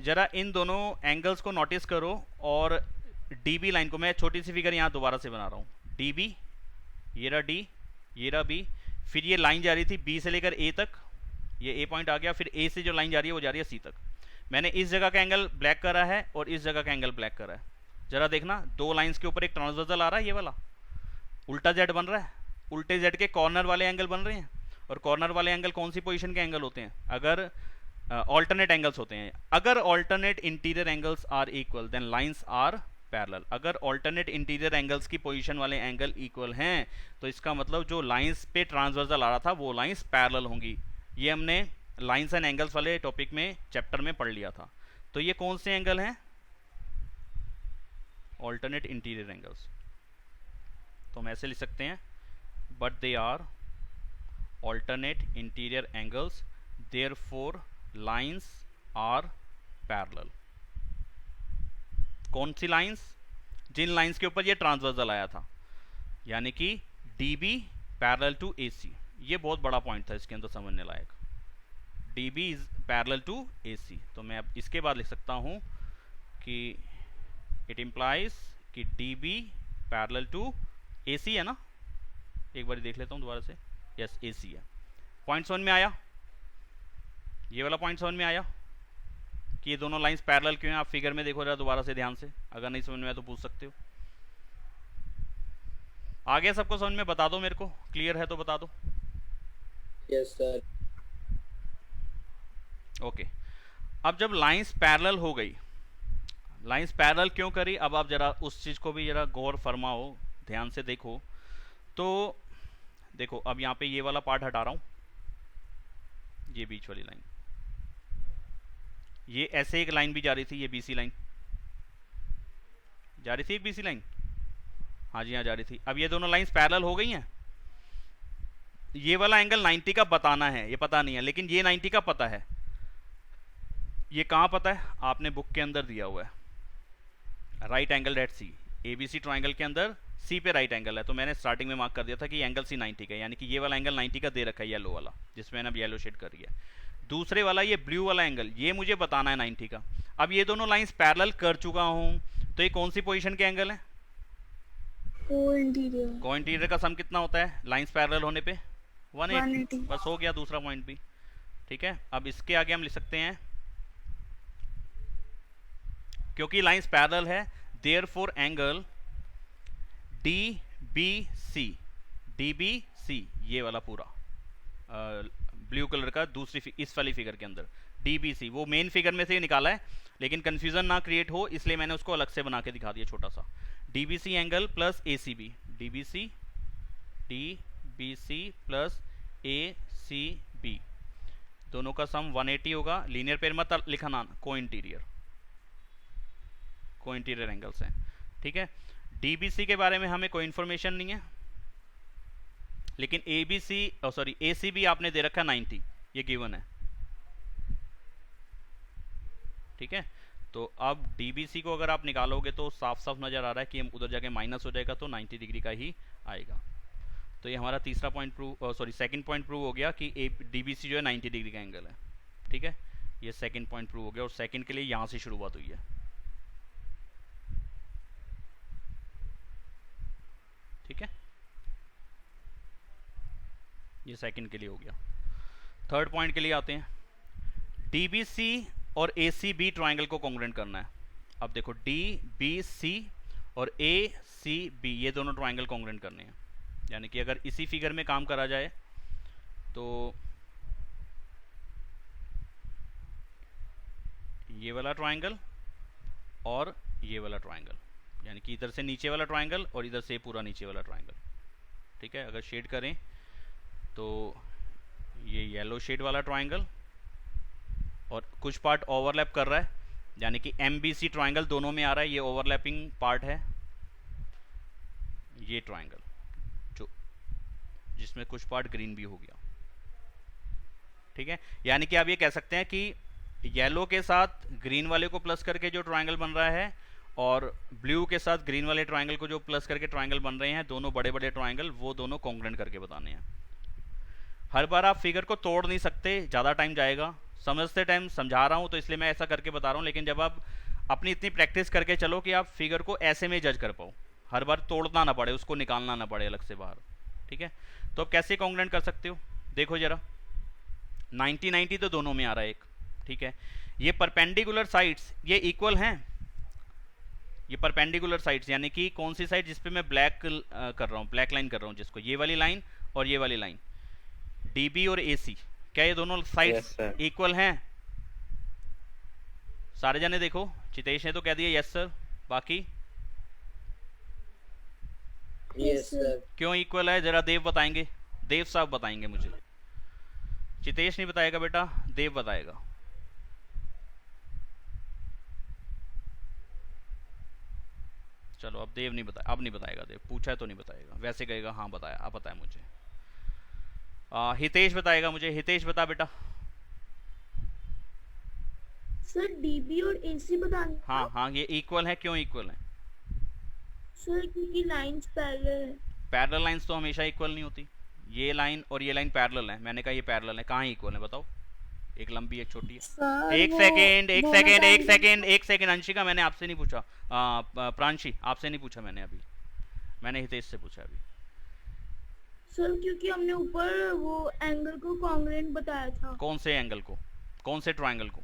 जरा इन दोनों एंगल्स को नोटिस करो और डीबी लाइन को, मैं छोटी सी फिगर यहाँ दोबारा से बना रहा हूँ। डीबी, ये रहा डी, ये रहा बी, फिर ये लाइन जा रही थी बी से लेकर ए तक, ये ए पॉइंट आ गया, फिर ए से जो लाइन जा रही है वो जा रही है सी तक। मैंने इस जगह का एंगल ब्लैक करा है और इस जगह का एंगल ब्लैक करा है। जरा देखना, दो लाइंस के ऊपर एक ट्रांसवर्सल आ रहा है, ये वाला उल्टा जेड बन रहा है, उल्टे जेड के कॉर्नर वाले एंगल बन रहे हैं। और कॉर्नर वाले एंगल कौन सी पोजीशन के एंगल होते हैं? अगर ऑल्टरनेट एंगल्स होते हैं। अगर alternate interior angles are equal then lines are parallel. अगर ऑल्टरनेट इंटीरियर एंगल्स की पोजीशन वाले एंगल इक्वल हैं तो इसका मतलब जो लाइंस पे ट्रांसवर्सल आ रहा था वो लाइंस पैरेलल होंगी। ये हमने लाइंस एंड एंगल्स वाले टॉपिक में चैप्टर में पढ़ लिया था। तो ये कौन से एंगल हैं? Alternate interior angles. तो हम ऐसे लिख सकते हैं, but they are alternate interior angles therefore lines are parallel. कौन सी लाइंस? जिन लाइंस के ऊपर ये ट्रांसवर्सल आया था, यानी कि DB पैरेलल टू AC। ये बहुत बड़ा पॉइंट था इसके अंदर समझने लायक, DB is parallel to AC। तो मैं अब इसके बाद लिख सकता हूं कि इट इम्प्लाइज कि DB पैरेलल टू AC है ना। एक बार देख लेता हूं दोबारा से, यस AC है। पॉइंट समझ में आया? ये वाला पॉइंट समझ में आया कि ये दोनों लाइंस पैरेलल क्यों हैं? आप फिगर में देखो जरा दोबारा से ध्यान से, अगर नहीं समझ में आया तो पूछ सकते हो। आगे सबको समझ में? बता दो मेरे को, क्लियर है तो बता दो। Yes sir. ओके, अब जब लाइंस पैरेलल हो गई, लाइंस पैरेलल क्यों करी, अब आप जरा उस चीज को भी जरा गौर फरमाओ, ध्यान से देखो। तो देखो अब यहाँ पे ये वाला पार्ट हटा रहा हूं, ये बीच वाली लाइन, ये ऐसे एक लाइन भी जा रही थी, ये BC लाइन जा रही थी, एक BC लाइन, हाँ जी हाँ जा रही थी। अब ये दोनों लाइंस पैरेलल हो गई हैं। ये वाला एंगल 90 का बताना है, ये पता नहीं है, लेकिन ये 90 का पता है। ये कहाँ पता है? आपने बुक के अंदर दिया हुआ है, right angle at C। ABC triangle के अंदर C पे राइट एंगल है, तो मैंने स्टार्टिंग में मार्क कर दिया था कि एंगल C 90 का है, यानी कि ये वाला एंगल 90 का दे रखा है, येलो वाला, जिसमें मैंने अब येलो शेड कर दिया। दूसरे वाला ये ब्लू वाला एंगल, ये मुझे बताना है 90 का। अब ये दोनों लाइंस पैरेलल कर चुका हूं, तो ये कौन सी पोजीशन के एंगल है? को इंटीरियर। को इंटीरियर का सम कितना होता है लाइंस पैरेलल होने पे? 180। 180। बस हो गया दूसरा पॉइंट भी। ठीक है, अब इसके आगे हम लिख सकते हैं क्योंकि लाइंस पैरेलल है, देयरफॉर एंगल DBC ये वाला पूरा ब्लू कलर का दूसरी इस वाली फिगर के अंदर DBC, वो मेन फिगर में से ही निकाला है, लेकिन कंफ्यूजन ना क्रिएट हो इसलिए मैंने उसको अलग से बना के दिखा दिया छोटा सा। DBC angle plus ACB, DBC plus ACB, दोनों का सम 180 होगा। लीनियर पेयर मत लिखा ना, को इंटीरियर एंगल्स हैं, ठीक है। DBC के बारे में हमें कोई इंफॉर्मेशन नहीं है, लेकिन ACB आपने दे रखा 90, ये गिवन है, ठीक है। तो अब DBC को अगर आप निकालोगे तो साफ साफ नजर आ रहा है कि हम उधर जाके माइनस हो जाएगा तो 90 डिग्री का ही आएगा। तो ये हमारा तीसरा पॉइंट सेकंड पॉइंट प्रूव हो गया कि DBC जो है 90 डिग्री का एंगल है, ठीक है। ये सेकंड पॉइंट प्रूव हो गया, और सेकंड के लिए यहां से शुरुआत हुई है, ठीक है। ये सेकंड के लिए हो गया। थर्ड पॉइंट के लिए आते हैं। DBC और ACB ट्राइंगल को कॉन्ग्रुएंट करना है। अब देखो DBC और ACB ये दोनों ट्राइंगल कॉन्ग्रुएंट करने हैं, यानी कि अगर इसी फिगर में काम करा जाए तो ये वाला ट्राइंगल और ये वाला ट्राइंगल, यानी कि इधर से नीचे वाला ट्राइंगल और इधर से पूरा नीचे वाला ट्राइंगल, ठीक है। अगर शेड करें तो ये येलो शेड वाला ट्राइंगल और कुछ पार्ट ओवरलैप कर रहा है, यानी कि MBC ट्राइंगल दोनों में आ रहा है, ये ओवरलैपिंग पार्ट है। ये ट्राइंगल जो जिसमें कुछ पार्ट ग्रीन भी हो गया, ठीक है। यानी कि आप ये कह सकते हैं कि येलो के साथ ग्रीन वाले को प्लस करके जो ट्राइंगल बन रहा है और ब्लू के साथ ग्रीन वाले ट्राइंगल को जो प्लस करके ट्राइंगल बन रहे हैं, दोनों बड़े बड़े ट्राइंगल, वो दोनों कॉन्ग्रुएंट करके बताने हैं। हर बार आप फिगर को तोड़ नहीं सकते, ज़्यादा टाइम जाएगा। समझते टाइम समझा रहा हूँ तो इसलिए मैं ऐसा करके बता रहा हूँ, लेकिन जब आप अपनी इतनी प्रैक्टिस करके चलो कि आप फिगर को ऐसे में जज कर पाओ, हर बार तोड़ना ना पड़े, उसको निकालना ना पड़े अलग से बाहर, ठीक है। तो आप कैसे कॉन्ग्रुएंट कर सकते हो, देखो जरा। 90-90 तो दोनों में आ रहा है एक, ठीक है। ये परपेंडिकुलर साइड्स ये इक्वल हैं, ये परपेंडिकुलर साइड्स, यानी कि कौन सी साइड जिस पे मैं ब्लैक कर रहा हूँ, ब्लैक लाइन कर रहा हूँ जिसको, ये वाली लाइन और ये वाली लाइन, DB और AC, क्या ये दोनों साइड्स इक्वल हैं? सारे जने देखो, चितेश ने तो कह दिया यस सर, बाकी यस सर। क्यों इक्वल है जरा देव बताएंगे, देव साहब बताएंगे मुझे। चितेश नहीं बताएगा बेटा, देव बताएगा। चलो अब देव नहीं बताया, अब नहीं बताएगा देव, पूछा है तो नहीं बताएगा, वैसे कहेगा हाँ बताया, अब बताया मुझे। हितेश बताएगा मुझे, हितेश बता बेटा। सर DB और AC बताना। हाँ हाँ ये इक्वल है, क्यों इक्वल है? सर क्योंकि लाइंस पैरेलल है। पैरेलल लाइंस तो हमेशा इक्वल नहीं होती, ये लाइन और ये लाइन पैरेलल है, मैंने कहा ये पैरेलल है, कहाँ इक्वल है बताओ? एक लंबी एक छोटी है। सर एक वो सेकेंड एक दोनों सेकेंड एक triangle- सेकेंड एक सेकेंड अंशिका, मैंने आपसे नहीं पूछा, प्रांशी आपसे नहीं पूछा मैंने अभी, मैंने हितेश से पूछा अभी। सर क्योंकि हमने ऊपर वो एंगल को कॉन्ग्रुएंट बताया था। कौन से एंगल को, कौन से ट्राइंगल को?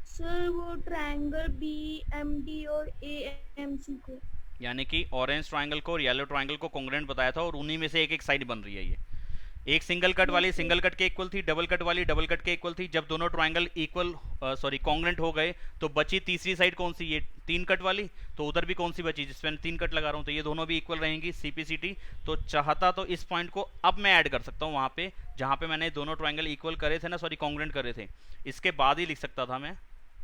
सर वो ट्रायंगल BMD और AMC को, यानी कि ऑरेंज ट्राइंगल को और येलो ट्राइंगल को कॉन्ग्रुएंट बताया था, और उन्हीं में से एक एक साइड बन रही है। ये एक सिंगल कट वाली सिंगल कट के इक्वल थी, डबल कट वाली डबल कट के इक्वल थी। जब दोनों ट्राइंगल इक्वल कॉन्ग्रुएंट हो गए तो बची तीसरी साइड कौन सी, ये 3 कट वाली, तो उधर भी कौन सी बची जिसमें 3 कट लगा रहा हूँ, तो ये दोनों भी इक्वल रहेंगी, CPCT। तो चाहता तो इस पॉइंट को अब मैं ऐड कर सकता हूँ वहाँ पे जहाँ पे मैंने दोनों ट्राइंगल इक्वल करे थे ना, कॉन्ग्रुएंट करे थे, इसके बाद ही लिख सकता था मैं,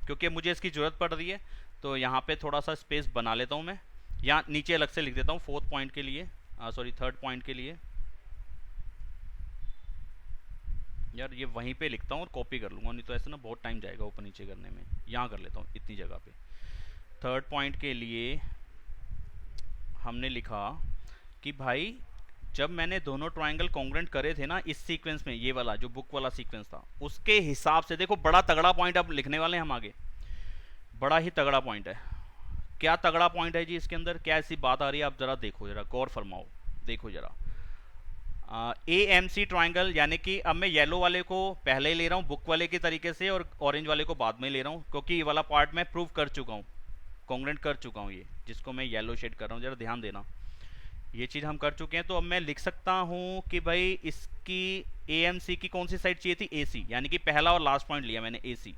क्योंकि मुझे इसकी ज़रूरत पड़ रही है। तो यहाँ पे थोड़ा सा स्पेस बना लेता हूँ मैं, या नीचे अलग से लिख देता हूँ फोर्थ पॉइंट के लिए, थर्ड पॉइंट के लिए। यार ये वहीं पे लिखता हूँ और कॉपी कर लूँगा, नहीं तो ऐसे ना बहुत टाइम जाएगा ऊपर नीचे करने में। यहाँ कर लेता हूँ इतनी जगह पे। थर्ड पॉइंट के लिए हमने लिखा कि भाई जब मैंने दोनों ट्राइंगल कॉन्ग्रुएंट करे थे ना इस सीक्वेंस में, ये वाला जो बुक वाला सीक्वेंस था, उसके हिसाब से देखो बड़ा तगड़ा पॉइंट अब लिखने वाले हैं हम आगे, बड़ा ही तगड़ा पॉइंट है। क्या तगड़ा पॉइंट है जी इसके अंदर, क्या ऐसी बात आ रही है, आप जरा देखो, जरा गौर फरमाओ, देखो जरा। ए एम सी ट्राइंगल, यानी कि अब मैं येलो वाले को पहले ले रहा हूँ बुक वाले के तरीके से और ऑरेंज वाले को बाद में ले रहा हूँ, क्योंकि ये वाला पार्ट मैं प्रूव कर चुका हूँ, कॉन्ग्रेंट कर चुका हूँ, ये जिसको मैं येलो शेड कर रहा हूँ, जरा ध्यान देना, ये चीज़ हम कर चुके हैं। तो अब मैं लिख सकता हूँ कि भाई इसकी ए एम सी की कौन सी साइड चाहिए थी, ए सी, यानी कि पहला और लास्ट पॉइंट लिया मैंने, ए सी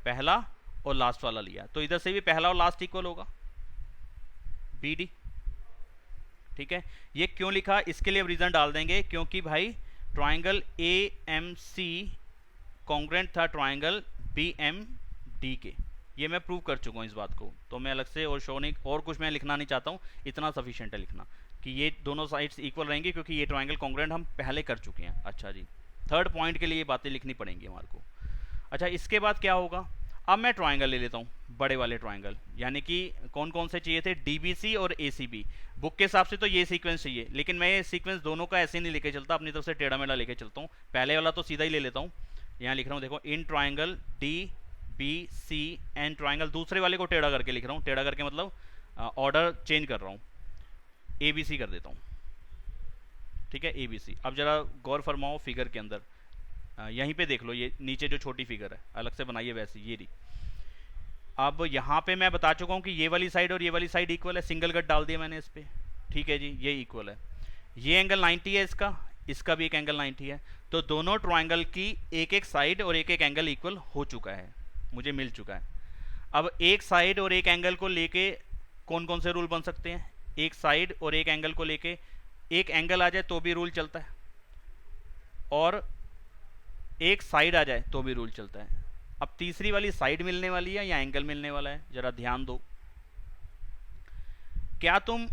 पहला और लास्ट वाला लिया, तो इधर से भी पहला और लास्ट इक्वल होगा बी डी। ठीक है, ये क्यों लिखा, इसके लिए अब रीज़न डाल देंगे, क्योंकि भाई triangle A M C congruent था ट्राइंगल बी एम डी के, ये मैं प्रूव कर चुका हूँ इस बात को, तो मैं अलग से और शो नहीं, और कुछ मैं लिखना नहीं चाहता हूँ, इतना सफिशिएंट है लिखना कि ये दोनों साइड्स इक्वल रहेंगी, क्योंकि ये ट्राइंगल कॉन्ग्रेंट हम पहले कर चुके हैं। अच्छा जी, थर्ड पॉइंट के लिए ये बातें लिखनी पड़ेंगी हमारे को। अच्छा, इसके बाद क्या होगा, अब मैं ट्राइंगल ले लेता हूँ, बड़े वाले ट्राइंगल, यानी कि कौन कौन से चाहिए थे, डीबीसी और एसीबी। बुक के हिसाब से तो ये सीक्वेंस चाहिए, लेकिन मैं ये सीक्वेंस दोनों का ऐसे नहीं लेके चलता, अपनी तरफ से टेढ़ा मेढ़ा लेके चलता हूँ। पहले वाला तो सीधा ही ले लेता हूँ, यहाँ लिख रहा हूँ देखो, in triangle D B C and triangle, दूसरे वाले को टेढ़ा करके लिख रहा हूँ, टेढ़ा करके मतलब ऑर्डर चेंज कर रहा हूँ, ए बी सी कर देता हूँ। ठीक है, ए बी सी। अब जरा गौर फरमाओ फिगर के अंदर, यहीं पे देख लो, ये नीचे जो छोटी फिगर है अलग से बनाइए वैसे, ये रही। अब यहाँ पे मैं बता चुका हूँ कि ये वाली साइड और ये वाली साइड इक्वल है, सिंगल कट डाल दिया मैंने इस पर। ठीक है जी, ये इक्वल है, ये एंगल 90 है इसका, इसका भी एक एंगल 90 है, तो दोनों ट्राइंगल की एक एक साइड और एक एक एंगल इक्वल हो चुका है, मुझे मिल चुका है। अब एक साइड और एक एंगल को लेके कौन कौन से रूल बन सकते हैं, एक साइड और एक एंगल को लेके एक एंगल आ जाए तो भी रूल चलता है, और एक साइड आ जाए तो भी रूल चलता है। अब तीसरी वाली साइड मिलने वाली है या एंगल मिलने वाला है, जरा ध्यान दो। क्या तुम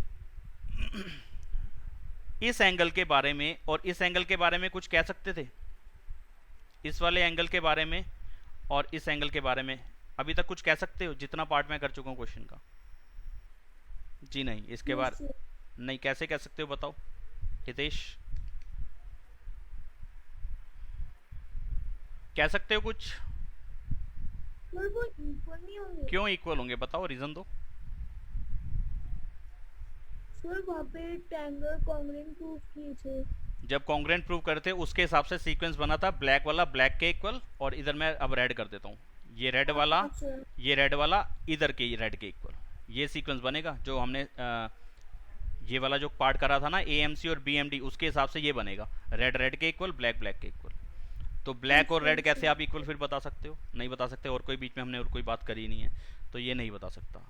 इस एंगल के बारे में और इस एंगल के बारे में कुछ कह सकते थे, इस वाले एंगल के बारे में और इस एंगल के बारे में अभी तक कुछ कह सकते हो, जितना पार्ट मैं कर चुका हूँ क्वेश्चन का? जी नहीं, इसके बारे नहीं, कैसे कह सकते हो बताओ हितेश, कह सकते हो कुछ? सर वो इक्वल नहीं होंगे। क्यों इक्वल होंगे, बताओ रीजन दो। सर वहाँ पे ट्रायंगल कॉन्ग्रेंट प्रूफ किए थे, जब कॉन्ग्रेंट प्रूव करते उसके हिसाब से सीक्वेंस बना था, ब्लैक वाला ब्लैक के इक्वल, और इधर मैं अब रेड कर देता हूँ, ये रेड वाला, अच्छा। ये रेड वाला इधर के रेड के इक्वल, ये सीक्वेंस बनेगा जो हमने ये वाला जो पार्ट करा था ना एएमसी और बीएमडी, उसके हिसाब से ये बनेगा, रेड रेड के इक्वल, ब्लैक ब्लैक के इक्वल। तो ब्लैक और रेड कैसे आप इक्वल फिर बता सकते हो? नहीं बता सकते, और कोई बीच में हमने और कोई बात करी नहीं है, तो ये नहीं बता सकता।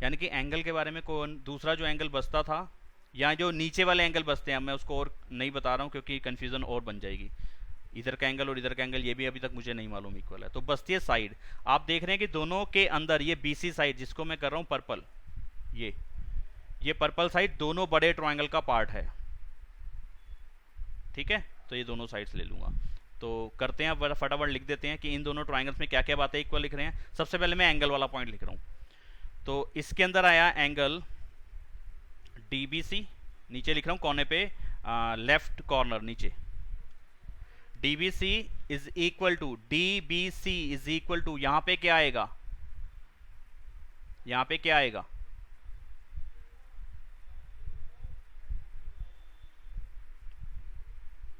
यानी कि एंगल के बारे में कौन दूसरा जो एंगल बचता था, या जो नीचे वाले एंगल बचते हैं, मैं उसको और नहीं बता रहा हूँ क्योंकि कन्फ्यूज़न और बन जाएगी। इधर का एंगल और इधर का एंगल ये भी अभी तक मुझे नहीं मालूम इक्वल है, तो बचती है साइड। आप देख रहे हैं कि दोनों के अंदर ये बीसी साइड जिसको मैं कर रहा हूँ पर्पल, ये पर्पल साइड दोनों बड़े ट्रायंगल का पार्ट है। ठीक है, तो ये दोनों साइड्स ले लूँगा। तो करते हैं, फटाफट लिख देते हैं कि इन दोनों ट्रायंगल्स में क्या क्या बातें इक्वल लिख रहे हैं। सबसे पहले मैं एंगल वाला पॉइंट लिख रहा हूँ, तो इसके अंदर आया एंगल डीबीसी, नीचे लिख रहा हूँ कोने पे लेफ्ट कॉर्नर नीचे, DBC is equal to DBC is equal to, यहाँ पे क्या आएगा, यहाँ पे क्या आएगा,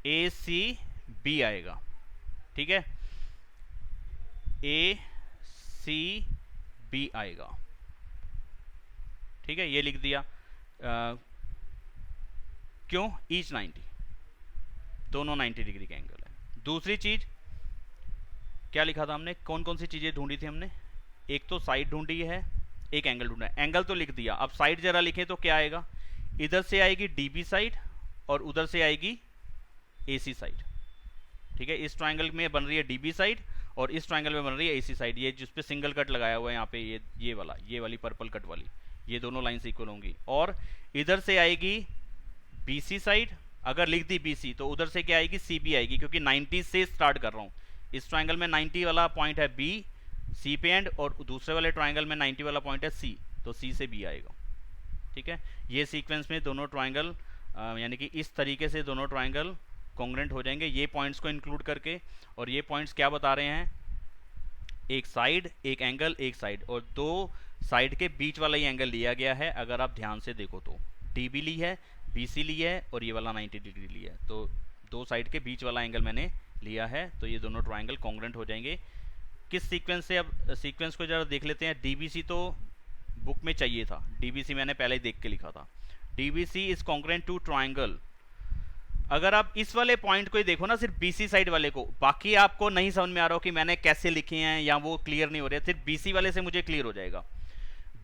ए सी बी आएगा। ठीक है, ए सी बी आएगा। ठीक है, ये लिख दिया। क्यों? ईच 90, दोनों 90 डिग्री का एंगल है। दूसरी चीज क्या लिखा था हमने, कौन कौन सी चीजें ढूंढी थी हमने? एक तो साइड ढूंढी है, एक एंगल ढूंढा है। एंगल तो लिख दिया, अब साइड जरा लिखें तो क्या आएगा, इधर से आएगी डीबी साइड और उधर से आएगी एसी साइड। ठीक है, इस ट्रायंगल में बन रही है डीबी साइड और इस ट्रायंगल में बन रही है एसी साइड। ये जिस पे सिंगल कट लगाया हुआ है यहाँ पे, ये वाली पर्पल कट वाली, ये दोनों लाइंस इक्वल होंगी। और इधर से आएगी बीसी साइड, अगर लिख दी बीसी तो उधर से क्या आएगी, सीबी आएगी, क्योंकि 90 से स्टार्ट कर रहा हूँ। इस ट्रायंगल में 90 वाला पॉइंट है बी, सी पे एंड, और दूसरे वाले ट्रायंगल में 90 वाला पॉइंट है सी, तो सी से बी आएगा। ठीक है, ये सीक्वेंस में दोनों ट्रायंगल यानी कि इस तरीके से दोनों ट्रायंगल कॉन्ग्रेंट हो जाएंगे, ये पॉइंट्स को इंक्लूड करके। और ये पॉइंट्स क्या बता रहे हैं, एक साइड, एक एंगल, एक साइड, और दो साइड के बीच वाला ही एंगल लिया गया है। अगर आप ध्यान से देखो तो डीबी ली है, BC लिया है और ये वाला 90 डिग्री लिया है, तो दो साइड के बीच वाला एंगल मैंने लिया है, तो ये दोनों ट्राइंगल कॉन्ग्रुएंट हो जाएंगे। किस सीक्वेंस से, अब सीक्वेंस को जरा देख लेते हैं। DBC तो बुक में चाहिए था, DBC मैंने पहले ही देख के लिखा था। DBC is congruent to triangle. अगर आप इस वाले पॉइंट को ही देखो ना, सिर्फ BC साइड वाले को, बाकी आपको नहीं समझ में आ रहा हो कि मैंने कैसे लिखे हैं या वो क्लियर नहीं हो रहे, सिर्फ BC वाले से मुझे क्लियर हो जाएगा।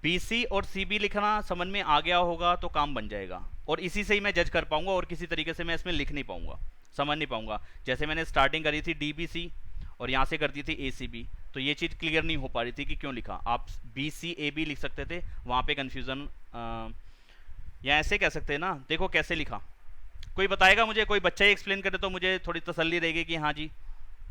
BC और CB लिखना समझ में आ गया होगा तो काम बन जाएगा, और इसी से ही मैं जज कर पाऊंगा, और किसी तरीके से मैं इसमें लिख नहीं पाऊंगा, समझ नहीं पाऊंगा। जैसे मैंने स्टार्टिंग करी थी DBC और यहाँ से कर दी थी ACB, तो ये चीज़ क्लियर नहीं हो पा रही थी कि क्यों लिखा। आप BCAB लिख सकते थे, वहाँ पे कन्फ्यूज़न, या ऐसे कह सकते हैं ना। देखो कैसे लिखा, कोई बताएगा मुझे, कोई बच्चा ही एक्सप्लेन करे तो मुझे थोड़ी तसल्ली रहेगी कि हाँ जी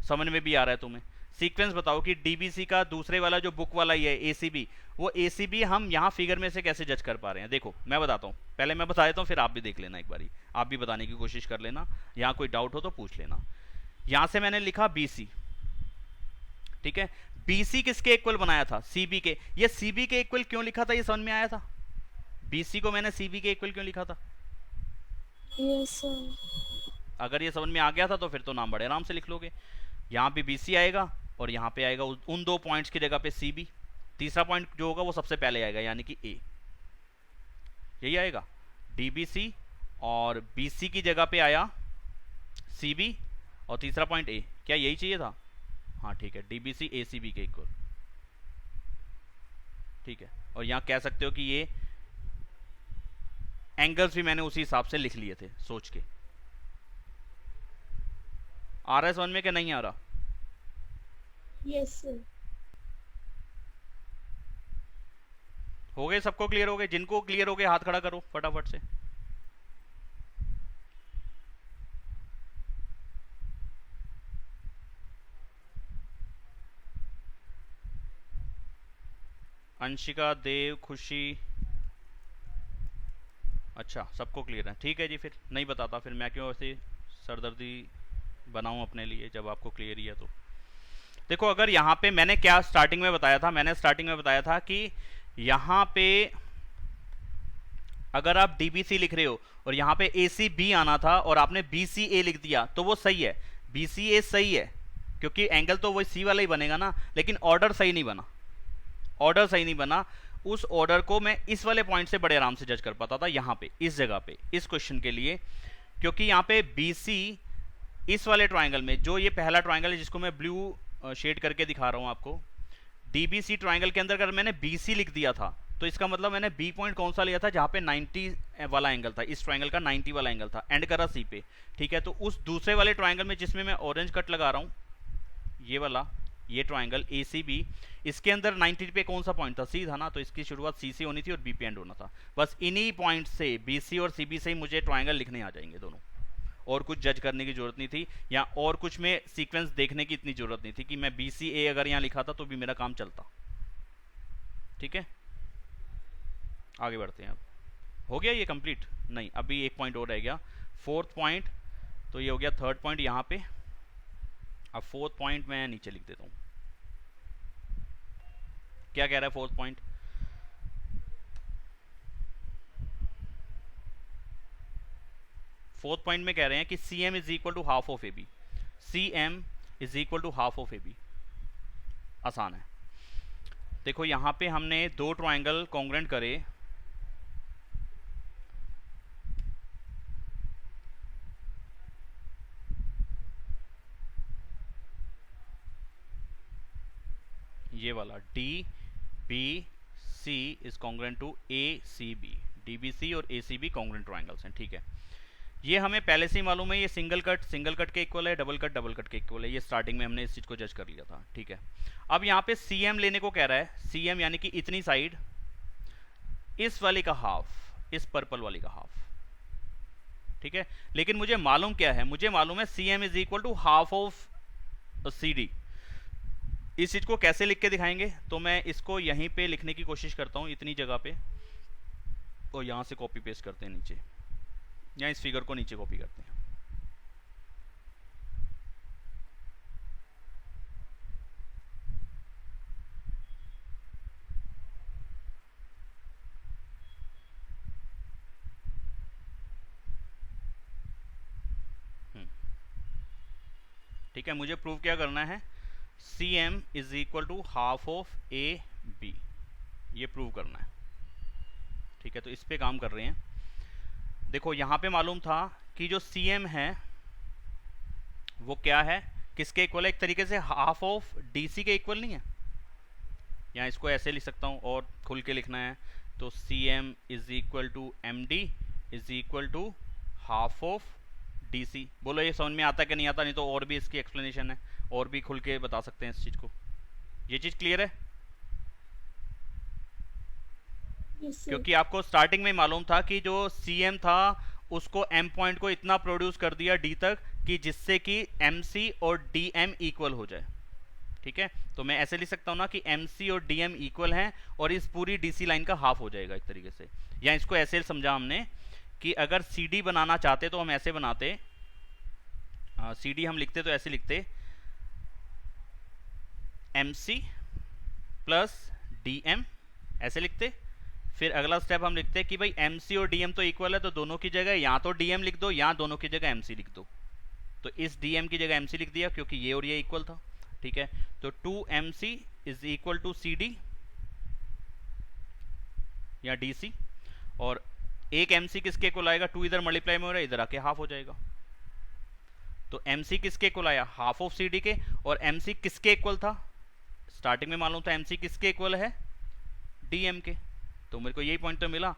समझ में भी आ रहा है तुम्हें। सीक्वेंस बताओ कि DBC का दूसरे वाला जो बुक वाला ही है ACB, वो ACB हम यहाँ फिगर में से कैसे जज कर पा रहे हैं। देखो मैं बताता हूँ, पहले मैं बता देता हूँ, फिर आप भी देख लेना एक बारी, आप भी बताने की कोशिश कर लेना, यहाँ कोई डाउट हो तो पूछ लेना। यहाँ से मैंने लिखा BC, ठीक है। BC किसके इक्वल बनाया था? CB के। ये CB के इक्वल क्यों लिखा था, ये समझ में आया था? BC को मैंने CB के इक्वल क्यों लिखा था? Yes sir. अगर ये समझ में आ गया था तो फिर तो नाम बड़े आराम से लिख लोगे। यहाँ पे BC आएगा और यहाँ पे आएगा उन दो पॉइंट्स की जगह पे CB, तीसरा पॉइंट जो होगा वो सबसे पहले आएगा, यानी कि A, यही आएगा। DBC और BC की जगह पे आया CB और तीसरा पॉइंट A, क्या यही चाहिए था? हाँ ठीक है, DBC ACB के इक्वल, ठीक है। और यहाँ कह सकते हो कि ये एंगल्स भी मैंने उसी हिसाब से लिख लिए थे सोच के। आ रहा है समझ में कि नहीं आ रहा? Yes sir. हो गए, सबको क्लियर हो गए? जिनको क्लियर हो गए हाथ खड़ा करो फटाफट से। अंशिका, देव, खुशी, अच्छा सबको क्लियर है, ठीक है जी। फिर नहीं बताता, फिर मैं क्यों ऐसे सरदर्दी बनाऊं अपने लिए जब आपको क्लियर ही है तो। देखो अगर यहाँ पे मैंने क्या स्टार्टिंग में बताया था, मैंने स्टार्टिंग में बताया था कि यहाँ पे अगर आप DBC लिख रहे हो और यहाँ पे ACB आना था और आपने BCA लिख दिया तो वो सही है, BCA सही है, क्योंकि एंगल तो वही C वाला ही बनेगा ना, लेकिन ऑर्डर सही नहीं बना, ऑर्डर सही नहीं बना। उस ऑर्डर को मैं इस वाले पॉइंट से बड़े आराम से जज कर पाता था यहाँ पे, इस जगह पे, इस क्वेश्चन के लिए, क्योंकि यहाँ पे BC इस वाले ट्राइंगल में, जो ये पहला ट्राइंगल है जिसको मैं ब्लू शेड करके दिखा रहा हूँ आपको, DBC ट्राइंगल के अंदर अगर मैंने BC लिख दिया था तो इसका मतलब मैंने B पॉइंट कौन सा लिया था, जहाँ पे 90 वाला एंगल था, इस ट्राइंगल का 90 वाला एंगल था, एंड करा C पे, ठीक है। तो उस दूसरे वाले ट्राइंगल में जिसमें मैं ऑरेंज कट लगा रहा हूँ, ये वाला, ये ट्राइंगल ACB, इसके अंदर 90 पे कौन सा पॉइंट था? C था ना, तो इसकी शुरुआत C से होनी थी और B पे एंड होना था। बस इन्हीं पॉइंट से, BC और CB से ही मुझे ट्राइंगल लिखने आ जाएंगे दोनों, और कुछ जज करने की जरूरत नहीं थी, या और कुछ में सीक्वेंस देखने की इतनी जरूरत नहीं थी कि मैं BCA अगर यहाँ लिखा था तो भी मेरा काम चलता, ठीक है। आगे बढ़ते हैं। अब हो गया ये कंप्लीट? नहीं, अभी एक पॉइंट और रह गया, फोर्थ पॉइंट। तो ये हो गया थर्ड पॉइंट यहाँ पे। अब फोर्थ पॉइंट मैं नीचे लिख देता हूँ, क्या कह रहा है फोर्थ पॉइंट? फोर्थ पॉइंट में कह रहे हैं कि CM is equal to half of AB, CM is equal to half of AB। आसान है। देखो यहाँ पे हमने दो ट्राइंगल कॉन्ग्रुएंट करे, ये वाला DBC is congruent to ACB, DBC और ACB कॉन्ग्रुएंट ट्राइंगल्स हैं, ठीक है। ये हमें पहले से ही मालूम है, ये सिंगल कट के इक्वल है, डबल कट के इक्वल है, ये स्टार्टिंग में हमने इस चीज़ को जज कर लिया था, ठीक है। अब यहाँ पे CM लेने को कह रहा है, CM यानी कि इतनी साइड, इस वाली का हाफ, इस पर्पल वाली का हाफ, ठीक है। लेकिन मुझे मालूम क्या है? मुझे मालूम है CM is equal to half of CD। इस चीज को कैसे लिख के दिखाएंगे? तो मैं इसको यहीं पे लिखने की कोशिश करता हूँ, इतनी जगह पे, और यहाँ से कॉपी पेस्ट करते हैं नीचे, या इस फिगर को नीचे कॉपी करते हैं। ठीक है, मुझे प्रूव क्या करना है, C M is equal to half of A B, ये प्रूव करना है। ठीक है, तो इस पे काम कर रहे हैं। देखो यहाँ पे मालूम था कि जो सी एम है वो क्या है, किसके इक्वल है, एक तरीके से हाफ ऑफ डी सी के इक्वल नहीं है। यहाँ इसको ऐसे लिख सकता हूँ और खुल के लिखना है, तो C M is equal to M D is equal to half of D C. बोलो ये समझ में आता है कि नहीं आता, नहीं तो और भी इसकी एक्सप्लेनेशन है, और भी खुल के बता सकते हैं इस चीज़ को। ये चीज़ क्लियर है? Yes, sir. क्योंकि आपको स्टार्टिंग में मालूम था कि जो सी एम था उसको एम पॉइंट को इतना प्रोड्यूस कर दिया डी तक कि जिससे कि एम सी और डी एम इक्वल हो जाए। ठीक है, तो मैं ऐसे लिख सकता हूँ ना कि एम सी और डी एम इक्वल हैं और इस पूरी डी सी लाइन का हाफ हो जाएगा एक तरीके से। या इसको ऐसे समझा हमने कि अगर सी डी बनाना चाहते तो हम ऐसे बनाते, सी डी हम लिखते तो ऐसे लिखते, M C plus D M, ऐसे लिखते। फिर अगला स्टेप हम लिखते हैं कि भाई एम सी और डी एम तो इक्वल है, तो दोनों की जगह या तो डी एम लिख दो या दोनों की जगह एम सी लिख दो। तो इस डी एम की जगह एम सी लिख दिया क्योंकि ये और ये इक्वल था। ठीक है, तो 2mc is equal to C D या डी सी, और एक mc किसके इक्वल आएगा, 2 इधर मल्टीप्लाई में हो रहा है, इधर आके हाफ हो जाएगा। तो mc किसके इक्वल आया, हाफ ऑफ सी डी के, और mc किसके इक्वल था, स्टार्टिंग में मालूम था mc किसके इक्वल है, dm के। तो मेरे को यही पॉइंट तो मिला,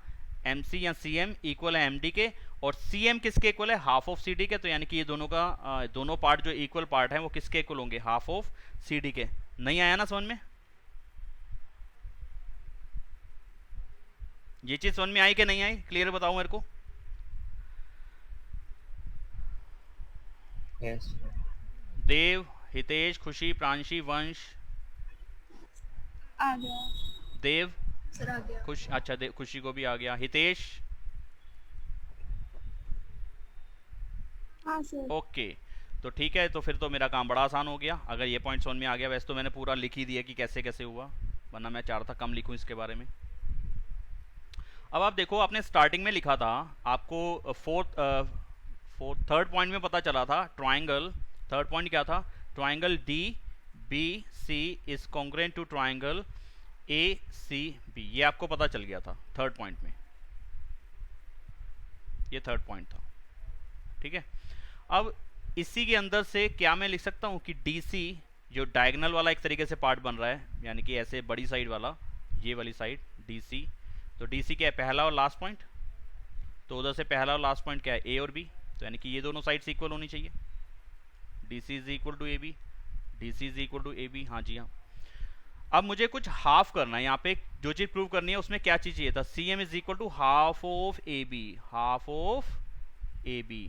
mc या cm इक्वल है md के, और cm किसके इक्वल है, हाफ ऑफ cd के। तो यानी कि ये दोनों का दोनों पार्ट जो इक्वल पार्ट है वो किसके इक्वल होंगे, हाफ ऑफ cd के। नहीं आया ना समझ में? ये चीज समझ में आई कि नहीं आई, क्लियर बताओ मेरे को। Yes. देव, हितेश, खुशी, प्रांशी, वंश, आ गया देव, सर, आ गया। खुश, अच्छा देव, खुशी को भी आ गया, हितेश, हाँ सर। ओके। तो ठीक है, तो फिर तो मेरा काम बड़ा आसान हो गया अगर ये पॉइंट समझ में आ गया। वैसे तो मैंने पूरा लिख ही दिया कि कैसे कैसे हुआ, वरना मैं चाह रहा था कम लिखूं इसके बारे में। अब आप देखो, आपने स्टार्टिंग में लिखा था, आपको थर्ड पॉइंट में पता चला था ट्राइंगल, थर्ड पॉइंट क्या था, triangle D B C is congruent to triangle A C B. ये आपको पता चल गया था थर्ड पॉइंट में, ये थर्ड पॉइंट था। ठीक है, अब इसी के अंदर से क्या मैं लिख सकता हूं कि डी सी जो डायगोनल वाला एक तरीके से पार्ट बन रहा है, यानी कि ऐसे बड़ी साइड वाला, ये वाली साइड डी सी, तो डी सी क्या है, पहला और लास्ट पॉइंट। तो उधर से पहला और लास्ट पॉइंट क्या है, ए और बी। तो यानी कि ये दोनों साइड्स इक्वल होनी चाहिए, D C is equal to A B, D C is equal to A B. हाँ जी हाँ। अब मुझे कुछ हाफ करना है यहाँ पे, जो चीज़ प्रूव करनी है उसमें क्या चीज़ चाहिए था, C M is equal to half of A B, half of A B.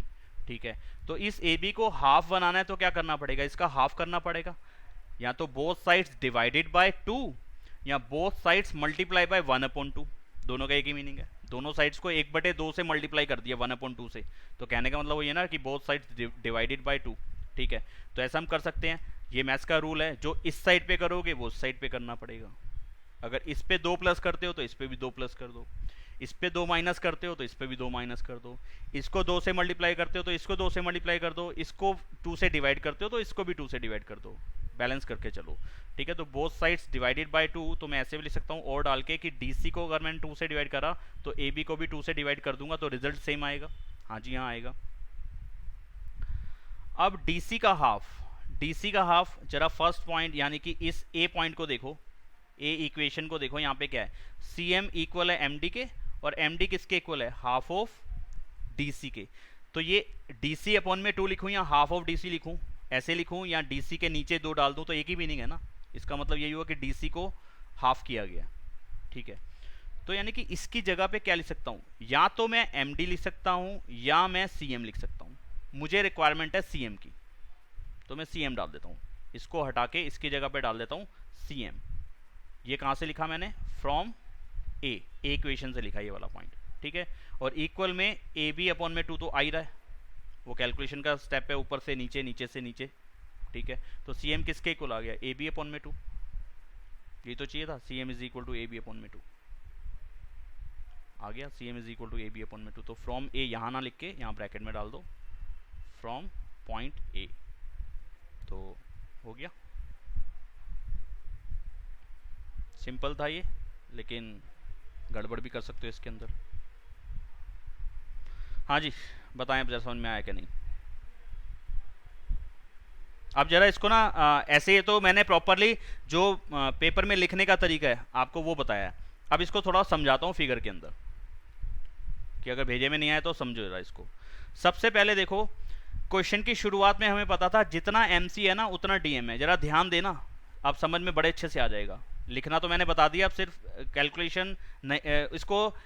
ठीक है, तो इस ए बी को हाफ बनाना है तो क्या करना पड़ेगा, इसका हाफ करना पड़ेगा। या तो बोथ साइड्स डिवाइडेड बाय 2 या बोथ साइड्स मल्टीप्लाई बाय 1/2। दोनों का एक ही मीनिंग है, दोनों साइड्स को 1/2 से मल्टीप्लाई कर दिया 1/2 से। तो कहने का मतलब वो ये ना कि बोथ साइड्स डिवाइडेड बाय 2। ठीक है, तो ऐसा हम कर सकते हैं, ये मैथ्स का रूल है, जो इस साइड पे करोगे वो उस साइड पे करना पड़ेगा। अगर इस पे 2 प्लस करते हो तो इस पे भी 2 प्लस कर दो, इस पे 2 माइनस करते हो तो इस पे भी 2 माइनस कर दो, इसको 2 से मल्टीप्लाई करते हो तो इसको 2 से मल्टीप्लाई कर दो, इसको 2 से डिवाइड करते हो तो इसको भी 2 से डिवाइड कर दो, बैलेंस करके चलो। ठीक है, तो बोथ साइड्स डिवाइडेड बाय 2, तो मैं ऐसे भी लिख सकता हूँ और डाल के कि डीसी को अगर मैंने 2 से डिवाइड करा तो ए बी को भी 2 से डिवाइड कर दूंगा, तो रिजल्ट सेम आएगा। हाँ जी हाँ आएगा। अब डीसी का हाफ, डीसी का हाफ जरा फर्स्ट पॉइंट यानी कि इस ए पॉइंट को देखो, ए इक्वेशन को देखो, यहाँ पे क्या है, सी एम इक्वल है एम डी के, और एम डी किसके इक्वल है, हाफ ऑफ डी सी के। तो ये डी सी अपॉन में 2 लिखूँ या हाफ ऑफ डी सी लिखूँ, ऐसे लिखूँ या डी सी के नीचे 2 डाल दूँ, तो एक ही मीनिंग है ना। इसका मतलब यही हुआ कि डी सी को हाफ किया गया। ठीक है, तो यानी कि इसकी जगह पे क्या लिख सकता हूँ, या तो मैं एम डी लिख सकता हूँ या मैं सी एम लिख सकता हूँ। मुझे रिक्वायरमेंट है सी एम की, तो मैं सी एम डाल देता हूँ, इसको हटा के इसकी जगह पे डाल देता हूँ सी एम। ये कहाँ से लिखा मैंने, फ्रॉम ए इक्वेशन से लिखा ये वाला पॉइंट। ठीक है, और इक्वल में ए बी अपॉन में 2 तो आ ही रहा है, वो कैलकुलेशन का स्टेप है, ऊपर से नीचे, नीचे से नीचे। ठीक है, तो सी एम किसके इक्वल आ गया, ए बी अपॉन में 2। ये तो चाहिए था, C M is equal to A B upon में 2 आ गया, C M is equal to A B upon में 2। तो फ्रॉम ए यहाँ ना लिख के यहाँ ब्रैकेट में डाल दो, फ्रॉम पॉइंट ए, तो हो गया। सिंपल था ये, लेकिन गड़बड़ भी कर सकते हो इसके अंदर। हाँ जी, बताएं अब जरा समझ में आया कि नहीं। अब जरा इसको ना ऐसे तो मैंने प्रॉपरली जो पेपर में लिखने का तरीका है आपको वो बताया है। अब इसको थोड़ा समझाता हूँ फिगर के अंदर, कि अगर भेजे में नहीं आया तो समझो जरा इसको। सबसे पहले देखो, क्वेश्चन की शुरुआत में हमें पता था जितना एमसी है ना उतना डीएम है। जरा ध्यान देना, आप समझ में बड़े अच्छे से आ जाएगा। लिखना तो मैंने बता दिया, अब सिर्फ कैलकुलेशन इसको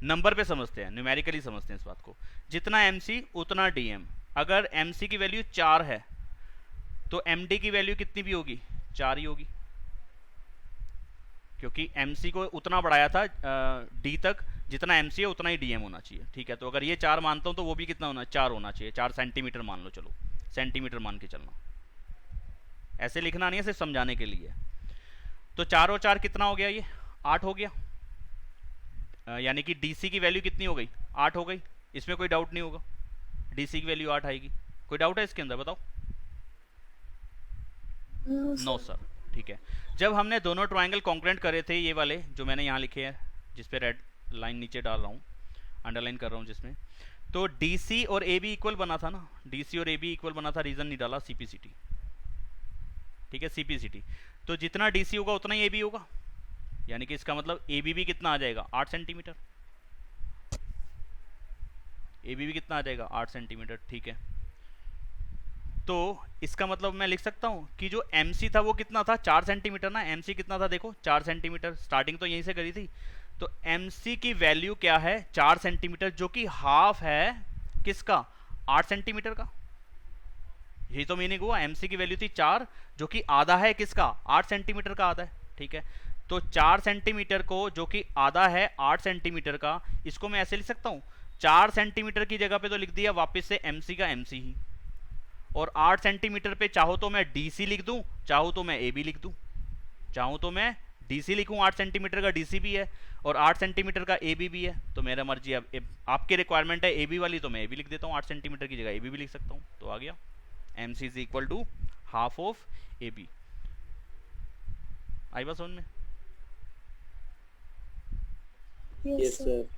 नंबर पे समझते हैं, न्यूमेरिकली समझते हैं इस बात को। जितना एमसी उतना डीएम। अगर एमसी की वैल्यू 4 है तो एमडी की वैल्यू कितनी भी होगी, 4 ही होगी, क्योंकि एमसी को उतना बढ़ाया था डी तक, जितना एमसी है उतना ही डीएम होना चाहिए। ठीक है, तो अगर ये 4 मानता हूं तो वो भी कितना होना, 4 होना चाहिए। 4 सेंटीमीटर मान लो, चलो सेंटीमीटर मान के चलना, ऐसे लिखना नहीं है, सिर्फ समझाने के लिए। तो 4 और 4 कितना हो गया, ये 8 हो गया। यानी कि डीसी की वैल्यू कितनी हो गई, 8 हो गई। इसमें कोई डाउट नहीं होगा, डीसी की वैल्यू 8 आएगी। कोई डाउट है इसके अंदर, बताओ। No sir. ठीक है, जब हमने दोनों ट्रायंगल कॉन्ग्रुएंट करे थे, ये वाले जो मैंने यहाँ लिखे हैं, जिस पे रेड लाइन नीचे डाल रहा हूँ, अंडरलाइन कर रहा हूँ जिसमें, तो डीसी और ए बी इक्वल बना था ना, डीसी और ए बी इक्वल बना था, रीजन नहीं डाला, सीपीसीटी। ठीक है, सीपीसीटी। तो जितना डीसी होगा उतना ही ए बी होगा, यानी कि इसका मतलब ए बी भी कितना आ जाएगा, 8 सेंटीमीटर। ए बी भी कितना आ जाएगा, 8 सेंटीमीटर। ठीक है, तो इसका मतलब मैं लिख सकता हूं कि जो MC था वो कितना था, 4 सेंटीमीटर ना। MC कितना था देखो, 4 सेंटीमीटर। स्टार्टिंग तो यहीं से करी थी, तो MC की वैल्यू क्या है, 4 सेंटीमीटर, जो कि हाफ है किसका, 8 सेंटीमीटर का। यही तो मीनिंग हुआ, MC की वैल्यू थी 4, जो कि आधा है किसका, 8 सेंटीमीटर का आधा है। ठीक है, तो 4 सेंटीमीटर को, जो कि आधा है 8 सेंटीमीटर का, इसको मैं ऐसे लिख सकता हूँ, 4 सेंटीमीटर की जगह पे तो लिख दिया वापस से MC का MC ही, और 8 सेंटीमीटर पे चाहो तो मैं DC लिख दूं, चाहो तो मैं AB लिख दूं। चाहूं तो मैं DC लिखूं, 8 सेंटीमीटर का DC भी है और 8 सेंटीमीटर का AB भी है, तो मेरा मर्जी। अब आपकी रिक्वायरमेंट है AB वाली, तो मैं AB लिख देता हूं, 8 सेंटीमीटर की जगह AB भी लिख सकता हूं। तो आ गया MC is equal to half of AB। आई बात समझ में? Yes sir.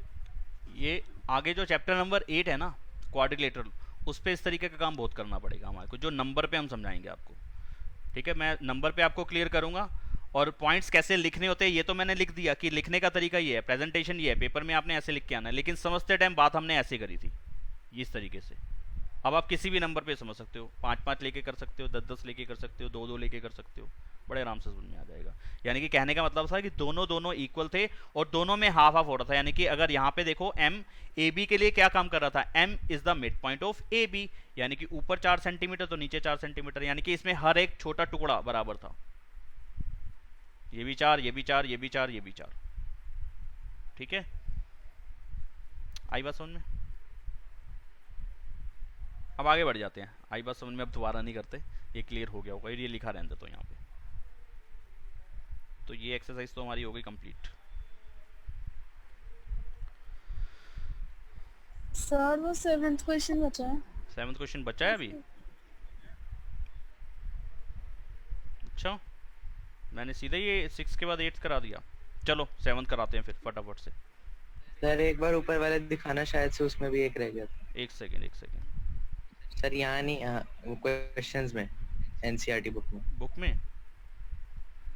ये आगे जो चैप्टर नंबर 8 है ना, क्वाड्रिलेटरल, उस पे इस तरीके का काम बहुत करना पड़ेगा हमारे को, जो नंबर पे हम समझाएंगे आपको। ठीक है, मैं नंबर पे आपको क्लियर करूंगा, और पॉइंट्स कैसे लिखने होते हैं ये तो मैंने लिख दिया कि लिखने का तरीका ये है, प्रेजेंटेशन ये है, पेपर में आपने ऐसे लिख के आना है, लेकिन समझते टाइम बात हमने ऐसे करी थी, इस तरीके से। अब आप किसी भी नंबर पे समझ सकते हो, 5-5 लेके कर सकते हो, 10-10 लेके कर सकते हो, 2-2 लेके कर सकते हो, बड़े आराम से समझ में आ जाएगा। यानी कि कहने का मतलब था कि दोनों दोनों इक्वल थे और दोनों में हाफ हाफ हो रहा था। यानी कि अगर यहाँ पे देखो M AB के लिए क्या काम कर रहा था, M is the mid point of AB, यानी कि ऊपर 4 सेंटीमीटर तो नीचे 4 सेंटीमीटर, यानी कि इसमें हर एक छोटा टुकड़ा बराबर था। ये भी 4, ये भी 4, ये भी 4, ये भी 4। ठीक है, आई बात समझ में? अब आगे बढ़ जाते हैं। आई बात समझ में, अब दोबारा नहीं करते, ये क्लियर हो गया होगा, ये लिखा रहने तो यहाँ पे। तो ये एक्सरसाइज तो हमारी हो गई कंप्लीट। सर वो 7th क्वेश्चन बचा है। 7th क्वेश्चन बचा है अभी? अच्छा, मैंने सीधे ये 6 के बाद 8 करा दिया। चलो 7 कराते हैं फिर फटाफट से। सर एक बार ऊपर वाले दिखाना, शायद से उसमें भी एक रह गया था। एक सेकेंड। सर यहाँ नहीं, यहाँ वो क्वेश्चंस में, एनसीईआरटी बुक में।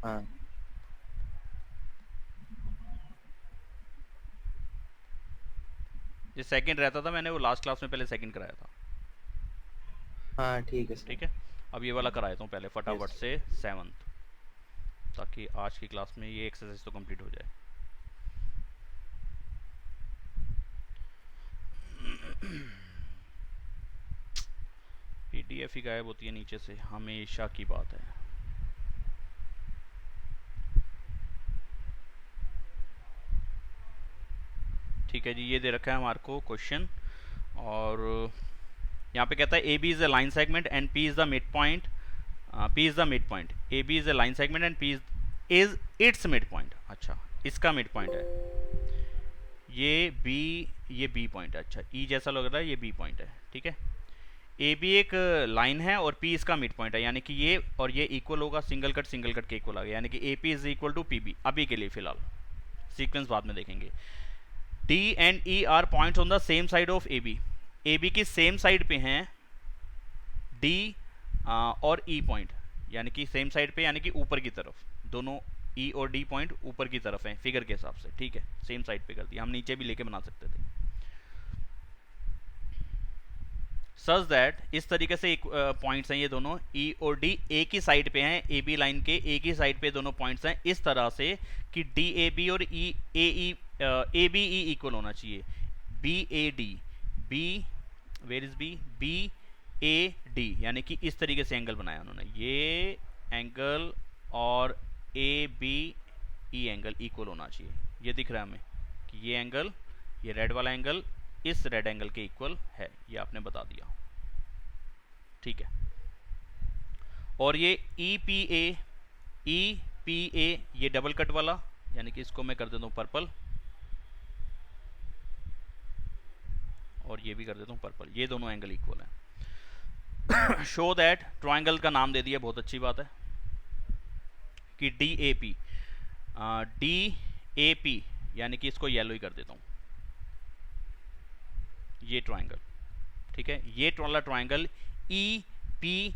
हाँ ये सेकंड रहता था, मैंने वो लास्ट क्लास में पहले सेकंड कराया था। हाँ ठीक है सर। ठीक है, अब ये वाला कराया था पहले फटाफट से 7th, ताकि आज की क्लास में ये एक्सरसाइज तो कंप्लीट हो जाए। पीडीएफ ही गायब होती है नीचे से, हमेशा की बात है। ठीक है जी, ये दे रखा है हमारे को क्वेश्चन, और यहाँ पे कहता है A B is a line segment and P is the mid point. P is the mid point, A B is a line segment and P is its mid point. अच्छा, इसका मिड पॉइंट है ये B point है। अच्छा, ई जैसा लग रहा है, ये बी पॉइंट है। ठीक है, ए बी एक लाइन है और पी इसका मिड पॉइंट है, यानी कि ये और ये इक्वल होगा, सिंगल कट के इक्वल आ गया, यानी कि A P is equal to P B अभी के लिए फिलहाल, सीक्वेंस बाद में देखेंगे। D and E are points on the same side of A B की सेम साइड पे हैं डी और ई पॉइंट, यानी कि सेम साइड पे यानी कि ऊपर की तरफ, दोनों ई और डी पॉइंट ऊपर की तरफ हैं फिगर के हिसाब से, ठीक है, सेम साइड पे कर दिया, हम नीचे भी लेके बना सकते थे। सच दैट इस तरीके से एक पॉइंट्स हैं ये दोनों ई और डी एक ही साइड पे हैं, ए बी लाइन के एक ही साइड पे दोनों पॉइंट्स हैं, इस तरह से कि डी ए बी और ए बी ई इक्वल होना चाहिए, B A D, B where is B A D, यानी कि इस तरीके से एंगल बनाया उन्होंने, ये एंगल और A B E angle equal होना चाहिए, ये दिख रहा है हमें कि ये एंगल, ये रेड वाला एंगल इस रेड एंगल के इक्वल है, ये आपने बता दिया, ठीक है। और ये ई पी ए ये डबल कट वाला, यानी कि इसको मैं कर देता हूँ पर्पल, और ये भी कर देता हूँ पर्पल, ये दोनों एंगल इक्वल है। शो दैट ट्राइंगल का नाम दे दिया, बहुत अच्छी बात है, कि डी ए पी यानी कि इसको येलो ही कर देता हूँ, ये ट्राइंगल, ठीक है, ये वाला ट्राइंगल ई बी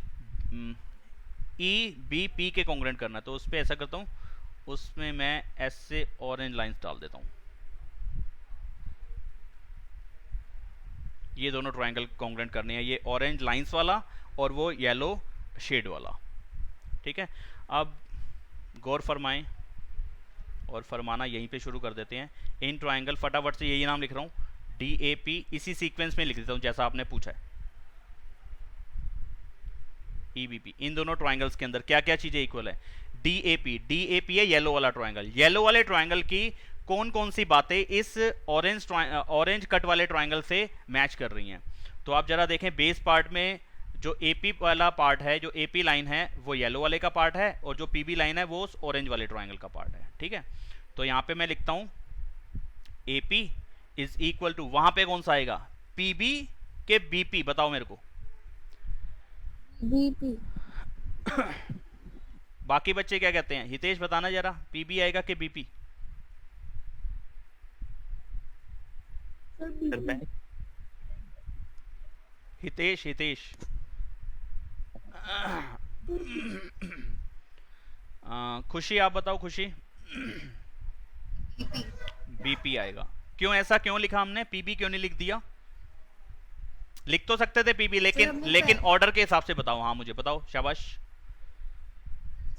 पी के कॉन्ग्रुएंट करना है, तो उस पर ऐसा करता हूँ, उसमें मैं ऐसे ऑरेंज लाइंस डाल देता हूँ, ये दोनों ट्राइंगल कॉन्ग्रुएंट करने हैं, ये ऑरेंज लाइंस वाला और वो येलो शेड वाला, ठीक है। अब गौर फरमाएं और फरमाना यहीं पे शुरू कर देते हैं। इन ट्राइंगल, फटाफट से यही नाम लिख रहा हूँ, डी ए पी, इसी सीक्वेंस में लिख देता हूँ जैसा आपने पूछा है, ई बी पी, इन दोनों ट्राइंगल्स के अंदर क्या क्या चीजें इक्वल है, डी ए पी है येलो वाला ट्राइंगल, येलो वाले ट्राइंगल की कौन कौन सी बातें इस ऑरेंज कट वाले ट्राइंगल से मैच कर रही हैं। तो आप जरा देखें, बेस पार्ट में जो एपी वाला पार्ट है, जो एपी लाइन है वो येलो वाले का पार्ट है, और जो पीबी लाइन है वो ऑरेंज वाले ट्राइंगल का पार्ट है, ठीक है। तो यहाँ पे मैं लिखता हूँ एपी इज इक्वल टू, वहां पे कौन सा आएगा, पीबी के बीपी, बताओ मेरे को, बीपी। बाकी बच्चे क्या कहते हैं, हितेश बताना जरा, पीबी आएगा कि बीपी? हितेश खुशी आप बताओ, खुशी? बीपी आएगा, क्यों, ऐसा क्यों लिखा हमने, पीबी क्यों नहीं लिख दिया? लिख तो सकते थे पीबी, लेकिन ऑर्डर के हिसाब से बताओ, हाँ मुझे बताओ, शाबाश।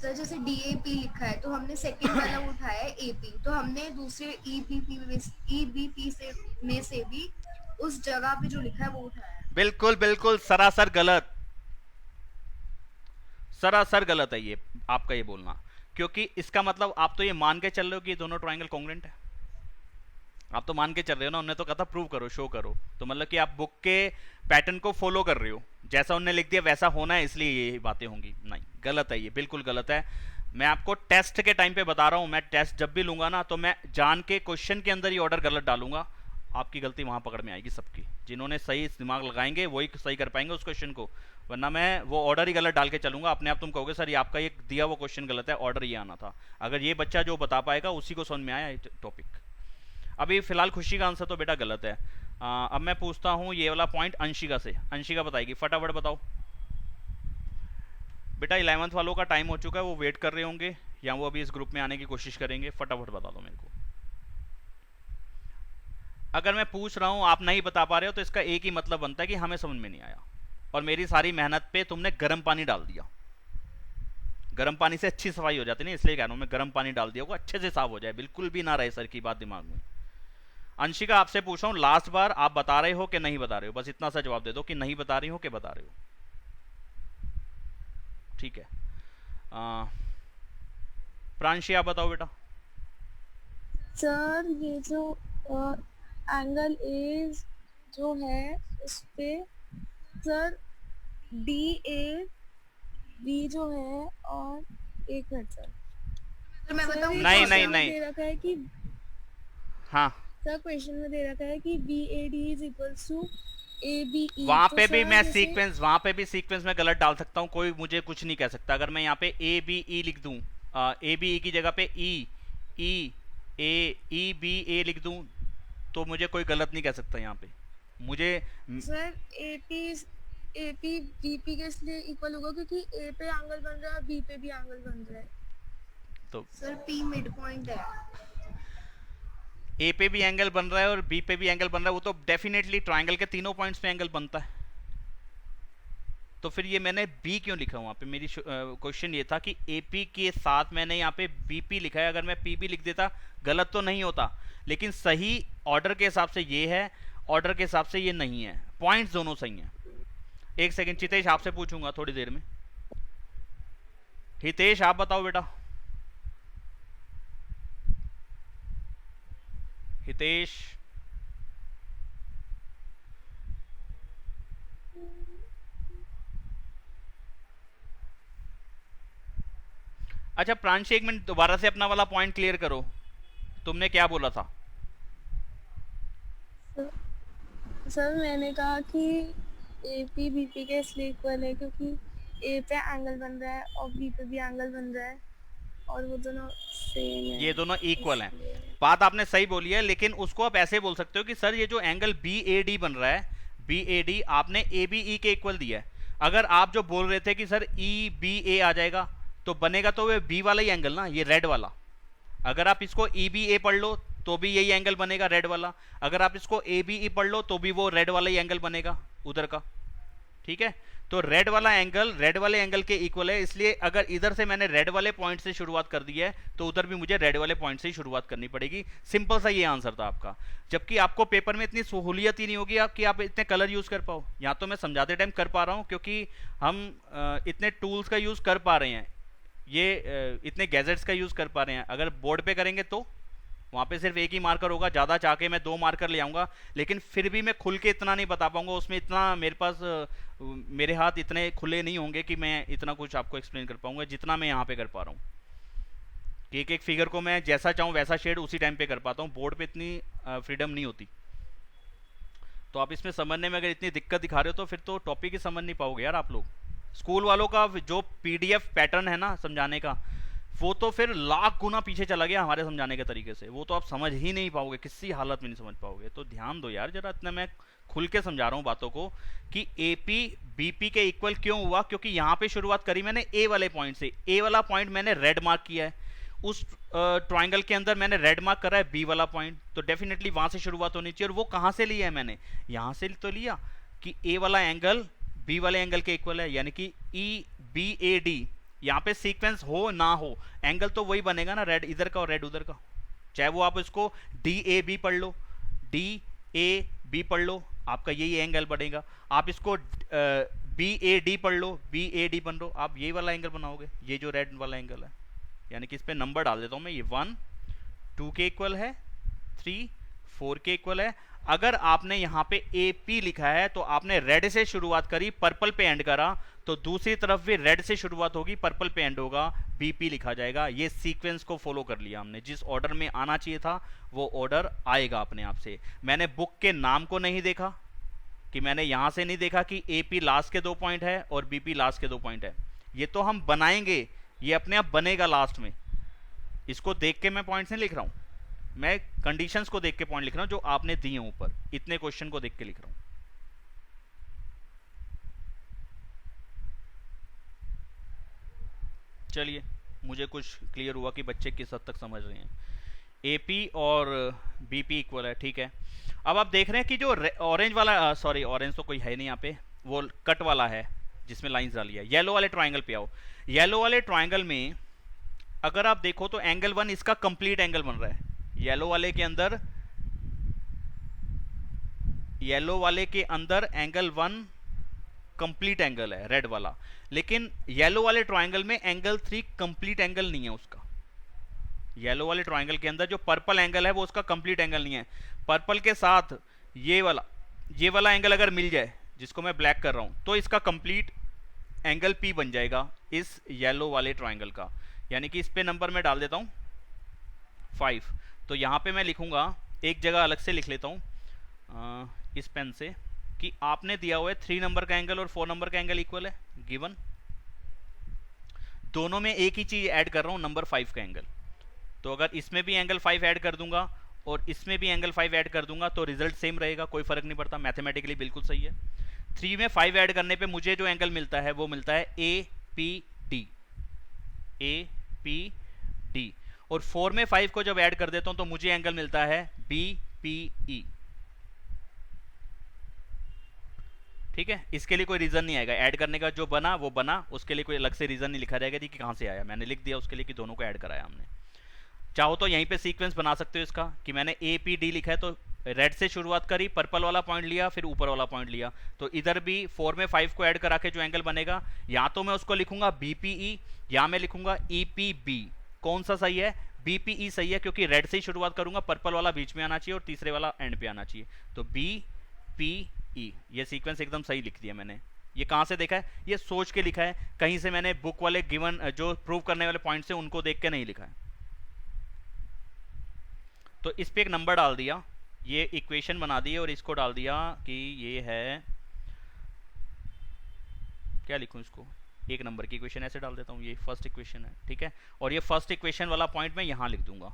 सर जैसे डीएपी लिखा है तो हमने सेकंड वाला उठाया है एपी, तो हमने दूसरे ईबीपी से भी उस जगह पे जो लिखा है वो उठाया है। बिल्कुल सरासर गलत है ये आपका ये बोलना, क्योंकि इसका मतलब आप तो ये मान के चल रहे हो कि ये दोनों ट्राइंगल कॉन्ग्रुएंट है, आप तो मान के चल रहे हो ना, उन्होंने तो कहा था प्रूव करो, शो करो, तो मतलब कि आप बुक के पैटर्न को फॉलो कर रहे हो, जैसा उन्होंने लिख दिया वैसा होना है, इसलिए ये बातें होंगी, नहीं, गलत है ये, बिल्कुल गलत है। मैं आपको टेस्ट के टाइम पे बता रहा हूं, मैं टेस्ट जब भी लूंगा ना तो मैं जान के क्वेश्चन के अंदर ही ऑर्डर गलत डालूंगा, आपकी गलती वहां पकड़ में आएगी सबकी, जिन्होंने सही दिमाग लगाएंगे वही सही कर पाएंगे उस क्वेश्चन को, वरना मैं वो ऑर्डर ही गलत डाल के चलूंगा, अपने आप तुम कहोगे सर ये आपका ये दिया वो क्वेश्चन गलत है, ऑर्डर ये आना था। अगर ये बच्चा जो बता पाएगा उसी को समझ में आया टॉपिक। अभी फिलहाल खुशी का आंसर तो बेटा गलत है। अब मैं पूछता हूँ ये वाला पॉइंट अंशिका से, अंशिका बताएगी, फटाफट बताओ बेटा। 11th वालों का टाइम हो चुका है, वो वेट कर रहे होंगे या वो अभी इस ग्रुप में आने की कोशिश करेंगे, फटाफट बता दो मेरे को। अगर मैं पूछ रहा हूं आप नहीं बता पा रहे हो तो इसका एक ही मतलब बनता है कि हमें समझ में नहीं आया, और मेरी सारी मेहनत पे तुमने गर्म पानी डाल दिया। गर्म पानी से अच्छी सफाई हो जाती है ना, इसलिए कह रहा हूं मैं, गर्म पानी डाल दिया होगा, अच्छे से साफ हो जाए, बिल्कुल भी ना रहे सर की बात दिमाग में। अंशिका आपसे पूछ रहा हूं, लास्ट बार आप बता रहे हो कि नहीं बता रहे हो, बस इतना सा जवाब दे दो कि नहीं बता रही हो कि बता रहे हो, ठीक है। प्रांशी आप बताओ बेटा। सर ये जो एंगल ए जो है उस पे सर डी ए बी जो है, और एक मिनट सर, तो मैं बताऊं, नहीं दे रखा है कि, हाँ सर क्वेश्चन में दे रखा है कि B A D is equals to A B E, वहां तो पे भी सर मैं जैसे सीक्वेंस, वहां पे भी सीक्वेंस में गलत डाल सकता हूँ, कोई मुझे कुछ नहीं कह सकता। अगर मैं यहाँ पे ए बी ई लिख दूं, ए बी ई की जगह पे ई ई ए ई बी ए लिख दूं, तो मुझे कोई गलत नहीं कह सकता यहाँ पे। मुझे sir A P B P के इसलिए इक्वल होगा क्योंकि ए पे एंगल बन रहा है और बी पे भी एंगल बन रहा है। तो सर पी मिड पॉइंट है। ए पे भी एंगल बन रहा है और बी पे भी एंगल बन रहा है, वो तो डेफिनेटली ट्राइंगल के तीनों पॉइंट्स पे एंगल बनता है। तो फिर ये मैंने बी क्यों लिखा वहाँ पे? मेरी क्वेश्चन ये था कि एपी के साथ मैंने यहाँ पे बीपी लिखा है, अगर मैं पीबी लिख देता गलत तो नहीं होता, लेकिन सही ऑर्डर के हिसाब से ये है, ऑर्डर के हिसाब से ये नहीं है, पॉइंट्स दोनों सही हैं। एक सेकंड, चितेश आपसे पूछूंगा थोड़ी देर में। हितेश आप बताओ बेटा। हितेश अच्छा प्रांशी, एक मिनट दोबारा से अपना वाला पॉइंट क्लियर करो, तुमने क्या बोला था? सर मैंने कहा कि ए पी बी पी के इसलिए इक्वल है क्योंकि ए पे एंगल बन रहा है और बी पे भी एंगल बन रहा है और वो दोनों सेम है, ये दोनों इक्वल हैं। इसलिए। बात आपने सही बोली है, लेकिन उसको आप ऐसे बोल सकते हो कि सर ये जो एंगल बी ए डी बन रहा है, बी ए डी आपने ए बी ई के इक्वल दिया है। अगर आप जो बोल रहे थे कि सर ई बी ए आ जाएगा तो बनेगा तो वे बी वाला ही एंगल ना, ये रेड वाला। अगर आप इसको ई बी ए पढ़ लो तो भी यही एंगल बनेगा, रेड वाला। अगर आप इसको ए बी ई पढ़ लो तो भी वो रेड वाला ही एंगल बनेगा उधर का, ठीक है। तो रेड वाला एंगल रेड वाले एंगल के इक्वल है, इसलिए अगर इधर से मैंने रेड वाले पॉइंट से शुरुआत कर दी है तो उधर भी मुझे रेड वाले पॉइंट से ही शुरुआत करनी पड़ेगी। सिंपल सा ये आंसर था आपका। जबकि आपको पेपर में इतनी सहूलियत ही नहीं होगी कि आप इतने कलर यूज कर पाओ। यहाँ तो मैं समझाते टाइम कर पा रहा हूँ क्योंकि हम इतने टूल्स का यूज कर पा रहे हैं, ये इतने गैजेट्स का यूज कर पा रहे हैं। अगर बोर्ड पे करेंगे तो वहाँ पे सिर्फ एक ही मार्कर होगा, ज़्यादा चाह के मैं 2 मार्कर ले आऊँगा, लेकिन फिर भी मैं खुल के इतना नहीं बता पाऊंगा, उसमें इतना मेरे पास मेरे हाथ इतने खुले नहीं होंगे कि मैं इतना कुछ आपको एक्सप्लेन कर पाऊंगा जितना मैं यहाँ पे कर पा रहा हूँ। कि एक एक फिगर को मैं जैसा चाहूँ वैसा शेड उसी टाइम पे कर पाता हूँ, बोर्ड पे इतनी फ्रीडम नहीं होती। तो आप इसमें समझने में अगर इतनी दिक्कत दिखा रहे हो तो फिर तो टॉपिक ही समझ नहीं पाओगे यार आप लोग। स्कूल वालों का जो PDF पैटर्न है ना समझाने का, वो तो फिर लाख गुना पीछे चला गया हमारे समझाने के तरीके से। वो तो आप समझ ही नहीं पाओगे, किसी हालत में नहीं समझ पाओगे। तो ध्यान दो यार जरा, इतना मैं खुल के समझा रहा हूँ बातों को कि AP BP के इक्वल क्यों हुआ, क्योंकि यहाँ पे शुरुआत करी मैंने A वाले पॉइंट से। A वाला पॉइंट मैंने रेड मार्क किया है, उस ट्राइंगल के अंदर मैंने रेड मार्क करा है B वाला पॉइंट, तो डेफिनेटली वहाँ से शुरुआत होनी चाहिए। और वो कहाँ से लिया है मैंने? यहाँ से तो लिया कि A वाला एंगल B वाले एंगल के इक्वल है, यानी कि EBAD। यहाँ पे सीक्वेंस हो ना हो एंगल तो वही बनेगा ना, रेड इधर का और रेड उधर का। चाहे वो आप इसको DAB पढ़ लो, DAB पढ़ लो, आपका यही एंगल बनेगा। आप इसको BAD पढ़ लो, BAD बन लो, आप यही वाला एंगल बनाओगे, ये जो रेड वाला एंगल है। यानी कि इस पे नंबर डाल देता हूँ मैं, ये 1 2 के इक्वल है, 3 4 के इक्वल है। अगर आपने यहाँ पे AP लिखा है तो आपने रेड से शुरुआत करी, पर्पल पे एंड करा, तो दूसरी तरफ भी रेड से शुरुआत होगी, पर्पल पे एंड होगा, BP लिखा जाएगा। ये सीक्वेंस को फॉलो कर लिया हमने, जिस ऑर्डर में आना चाहिए था वो ऑर्डर आएगा अपने आप से। मैंने बुक के नाम को नहीं देखा, कि मैंने यहाँ से नहीं देखा कि AP लास्ट के 2 पॉइंट है और BP लास्ट के 2 पॉइंट है। ये तो हम बनाएंगे, ये अपने आप बनेगा लास्ट में। इसको देख के मैं पॉइंट्स नहीं लिख रहा हूँ, मैं कंडीशंस को देख के पॉइंट लिख रहा हूं जो आपने दिए हैं ऊपर, इतने क्वेश्चन को देख के लिख रहा हूं। चलिए, मुझे कुछ क्लियर हुआ कि बच्चे किस हद तक समझ रहे हैं। AP और BP इक्वल है, ठीक है। अब आप देख रहे हैं कि जो ऑरेंज वाला, सॉरी ऑरेंज तो कोई है नहीं यहाँ पे, वो कट वाला है जिसमें लाइंस डाली है। येलो वाले ट्राइंगल पे आओ। येलो वाले ट्राइंगल में अगर आप देखो तो एंगल 1 इसका कंप्लीट एंगल बन रहा है। येलो वाले के अंदर एंगल 1 कंप्लीट एंगल है, रेड वाला। लेकिन येलो वाले ट्राइंगल में एंगल 3 कंप्लीट एंगल नहीं है उसका। येलो वाले ट्राइंगल के अंदर जो पर्पल एंगल है वो उसका कंप्लीट एंगल नहीं है। पर्पल के साथ ये वाला एंगल अगर मिल जाए, जिसको मैं ब्लैक कर रहा हूं, तो इसका कंप्लीट एंगल P बन जाएगा इस येलो वाले ट्राइंगल का। यानी कि इस पे नंबर मैं डाल देता हूं 5। तो यहाँ पे मैं लिखूंगा, एक जगह अलग से लिख लेता हूँ इस पेन से, कि आपने दिया हुआ है 3 नंबर का एंगल और 4 नंबर का एंगल इक्वल है, गिवन। दोनों में एक ही चीज ऐड कर रहा हूं, नंबर 5 का एंगल। तो अगर इसमें भी एंगल 5 ऐड कर दूंगा और इसमें भी एंगल 5 ऐड कर दूंगा तो रिजल्ट सेम रहेगा, कोई फर्क नहीं पड़ता, मैथमेटिकली बिल्कुल सही है। 3 में 5 ऐड करने पे मुझे जो एंगल मिलता है वो मिलता है APD, APD। और 4 में 5 को जब ऐड कर देता हूं तो मुझे एंगल मिलता है BPE। ठीक है, इसके लिए कोई रीजन नहीं आएगा, ऐड करने का जो बना वो बना, उसके लिए कोई अलग से रीजन नहीं लिखा जाएगा कि कहां से आया, मैंने लिख दिया उसके लिए कि दोनों को ऐड कराया हमने। चाहो तो यहीं पे सीक्वेंस बना सकते हो इसका कि मैंने APD लिखा है तो रेड से शुरुआत करी, पर्पल वाला पॉइंट लिया, फिर ऊपर वाला पॉइंट लिया। तो इधर भी 4 में 5 को ऐड करा के जो एंगल बनेगा, या तो मैं उसको लिखूंगा BPE या मैं लिखूंगा EPB। कौन सा सही है? BPE सही है, क्योंकि रेड से ही शुरुआत करूंगा, पर्पल वाला बीच में आना चाहिए और तीसरे वाला एंड पे आना चाहिए। तो BPE, ये सीक्वेंस एकदम सही लिख दिया मैंने। ये कहां से देखा है? ये सोच के लिखा है, कहीं से मैंने बुक वाले गिवन जो प्रूव करने वाले पॉइंट से उनको देख के नहीं लिखा है। तो इस पे एक नंबर डाल दिया, ये इक्वेशन बना दी और इसको डाल दिया कि ये है, क्या लिखूं इसको, एक नंबर की इक्वेशन ऐसे डाल देता हूं, ये फर्स्ट इक्वेशन है, ठीक है। और ये फर्स्ट इक्वेशन वाला पॉइंट मैं यहां लिख दूंगा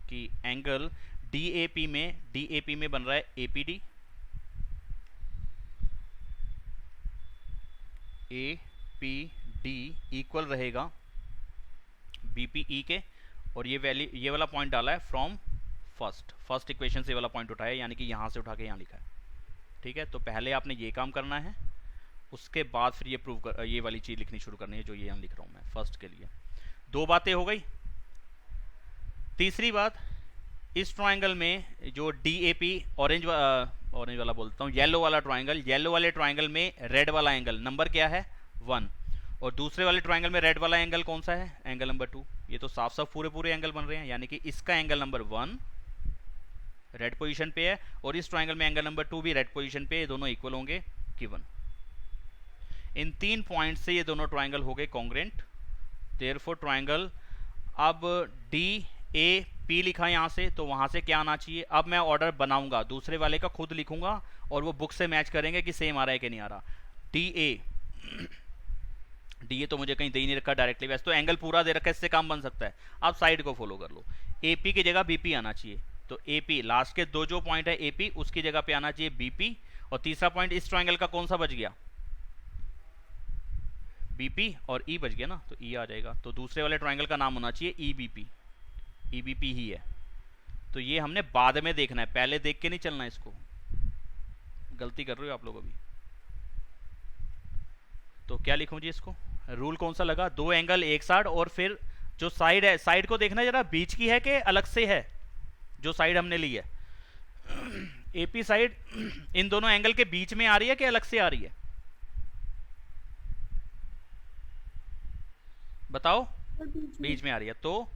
कि एंगल DAP में बन रहा है APD, APD इक्वल रहेगा BPE के, और ये वैल्यू, ये वाला पॉइंट डाला है फ्रॉम फर्स्ट इक्वेशन से वाला पॉइंट उठाया, यानी कि यहां से उठा के यहां लिखा है, ठीक है। तो पहले आपने ये काम करना है, उसके बाद फिर ये प्रूव कर, ये वाली चीज लिखनी शुरू करनी है जो ये यहां लिख रहा हूं मैं फर्स्ट के लिए। 2 बातें हो गई। तीसरी बात, इस ट्रायंगल में जो DAP, ऑरेंज वाला बोलता हूँ, येलो वाला ट्रायंगल, येलो वाले ट्रायंगल में रेड वाला एंगल नंबर क्या है? 1। और दूसरे वाले ट्रायंगल में रेड वाला एंगल कौन सा है? Angle number 2। ये तो साफ साफ पूरे एंगल बन रहे हैं, यानी कि इसका एंगल नंबर 1 रेड पोजीशन पे है और इस ट्रायंगल में एंगल नंबर 2 भी रेड पोजीशन पे, ये दोनों इक्वल होंगे, गिवन। इन 3 पॉइंट से ये दोनों ट्रायंगल हो गए कॉन्ग्रेंट, देयरफॉर ट्रायंगल। अब DAP लिखा यहां से, तो वहां से क्या आना चाहिए? अब मैं ऑर्डर बनाऊंगा, दूसरे वाले का खुद लिखूंगा और वो बुक से मैच करेंगे कि सेम आ रहा है कि नहीं आ रहा। DA तो मुझे कहीं दे ही नहीं रखा डायरेक्टली, वैसे तो एंगल पूरा दे रखा है, इससे काम बन सकता है। आप साइड को फॉलो कर लो। AP की जगह BP आना चाहिए, तो AP लास्ट के 2 जो पॉइंट है AP, उसकी जगह पे आना चाहिए BP। और तीसरा पॉइंट इस ट्रायंगल का कौन सा बच गया? BP और E बच गया ना, तो E आ जाएगा। तो दूसरे वाले ट्रायंगल का नाम होना चाहिए EBP, EBP ही है। तो ये हमने बाद में देखना है, पहले देख के नहीं चलना, इसको गलती कर रहे हो आप लोग अभी। तो क्या लिखूं जी इसको? रूल कौन सा लगा? 2 एंगल एक साइड, और फिर जो साइड है, साइड को देखना जरा बीच की है कि अलग से है, जो साइड हमने ली है। AP साइड इन दोनों एंगल के बीच में आ रही है कि अलग से आ रही है? बताओ। बीच में आ रही है, तो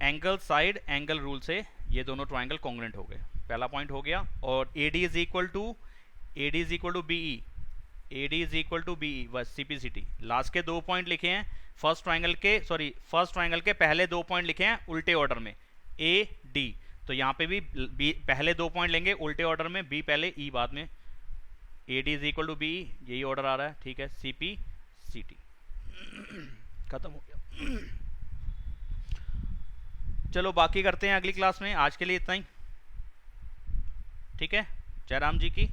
एंगल साइड एंगल रूल से ये दोनों ट्रायंगल कॉन्ग्रेंट हो गए, पहला पॉइंट हो गया। और AD is equal to BE, AD is equal to BE, बस CPCT। लास्ट के 2 पॉइंट लिखे हैं फर्स्ट ट्रायंगल के पहले 2 पॉइंट लिखे हैं उल्टे ऑर्डर में, AD। तो यहाँ पे भी पहले 2 पॉइंट लेंगे उल्टे ऑर्डर में, B पहले E बाद में। AD is equal to BE, यही ऑर्डर आ रहा है, ठीक है। CPCT खत्म हो गया। चलो बाकी करते हैं अगली क्लास में, आज के लिए इतना ही, ठीक है। जयराम जी की,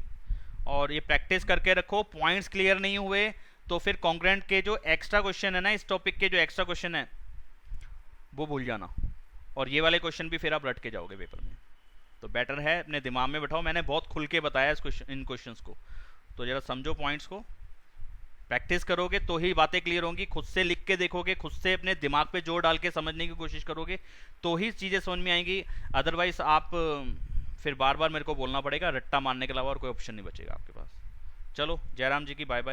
और ये प्रैक्टिस करके रखो। पॉइंट्स क्लियर नहीं हुए तो फिर कॉन्ग्रेंट के जो एक्स्ट्रा क्वेश्चन है ना, इस टॉपिक के जो एक्स्ट्रा क्वेश्चन है वो भूल जाना, और ये वाले क्वेश्चन भी फिर आप रट के जाओगे पेपर में। तो बेटर है अपने दिमाग में बैठाओ, मैंने बहुत खुल के बताया इन क्वेश्चंस को, तो जरा समझो पॉइंट्स को। प्रैक्टिस करोगे तो ही बातें क्लियर होंगी, खुद से लिख के देखोगे, खुद से अपने दिमाग पे जोर डाल के समझने की कोशिश करोगे तो ही चीज़ें समझ में आएंगी। अदरवाइज आप फिर बार बार मेरे को बोलना पड़ेगा, रट्टा मारने के अलावा और कोई ऑप्शन नहीं बचेगा आपके पास। चलो जयराम जी की बाय बाय।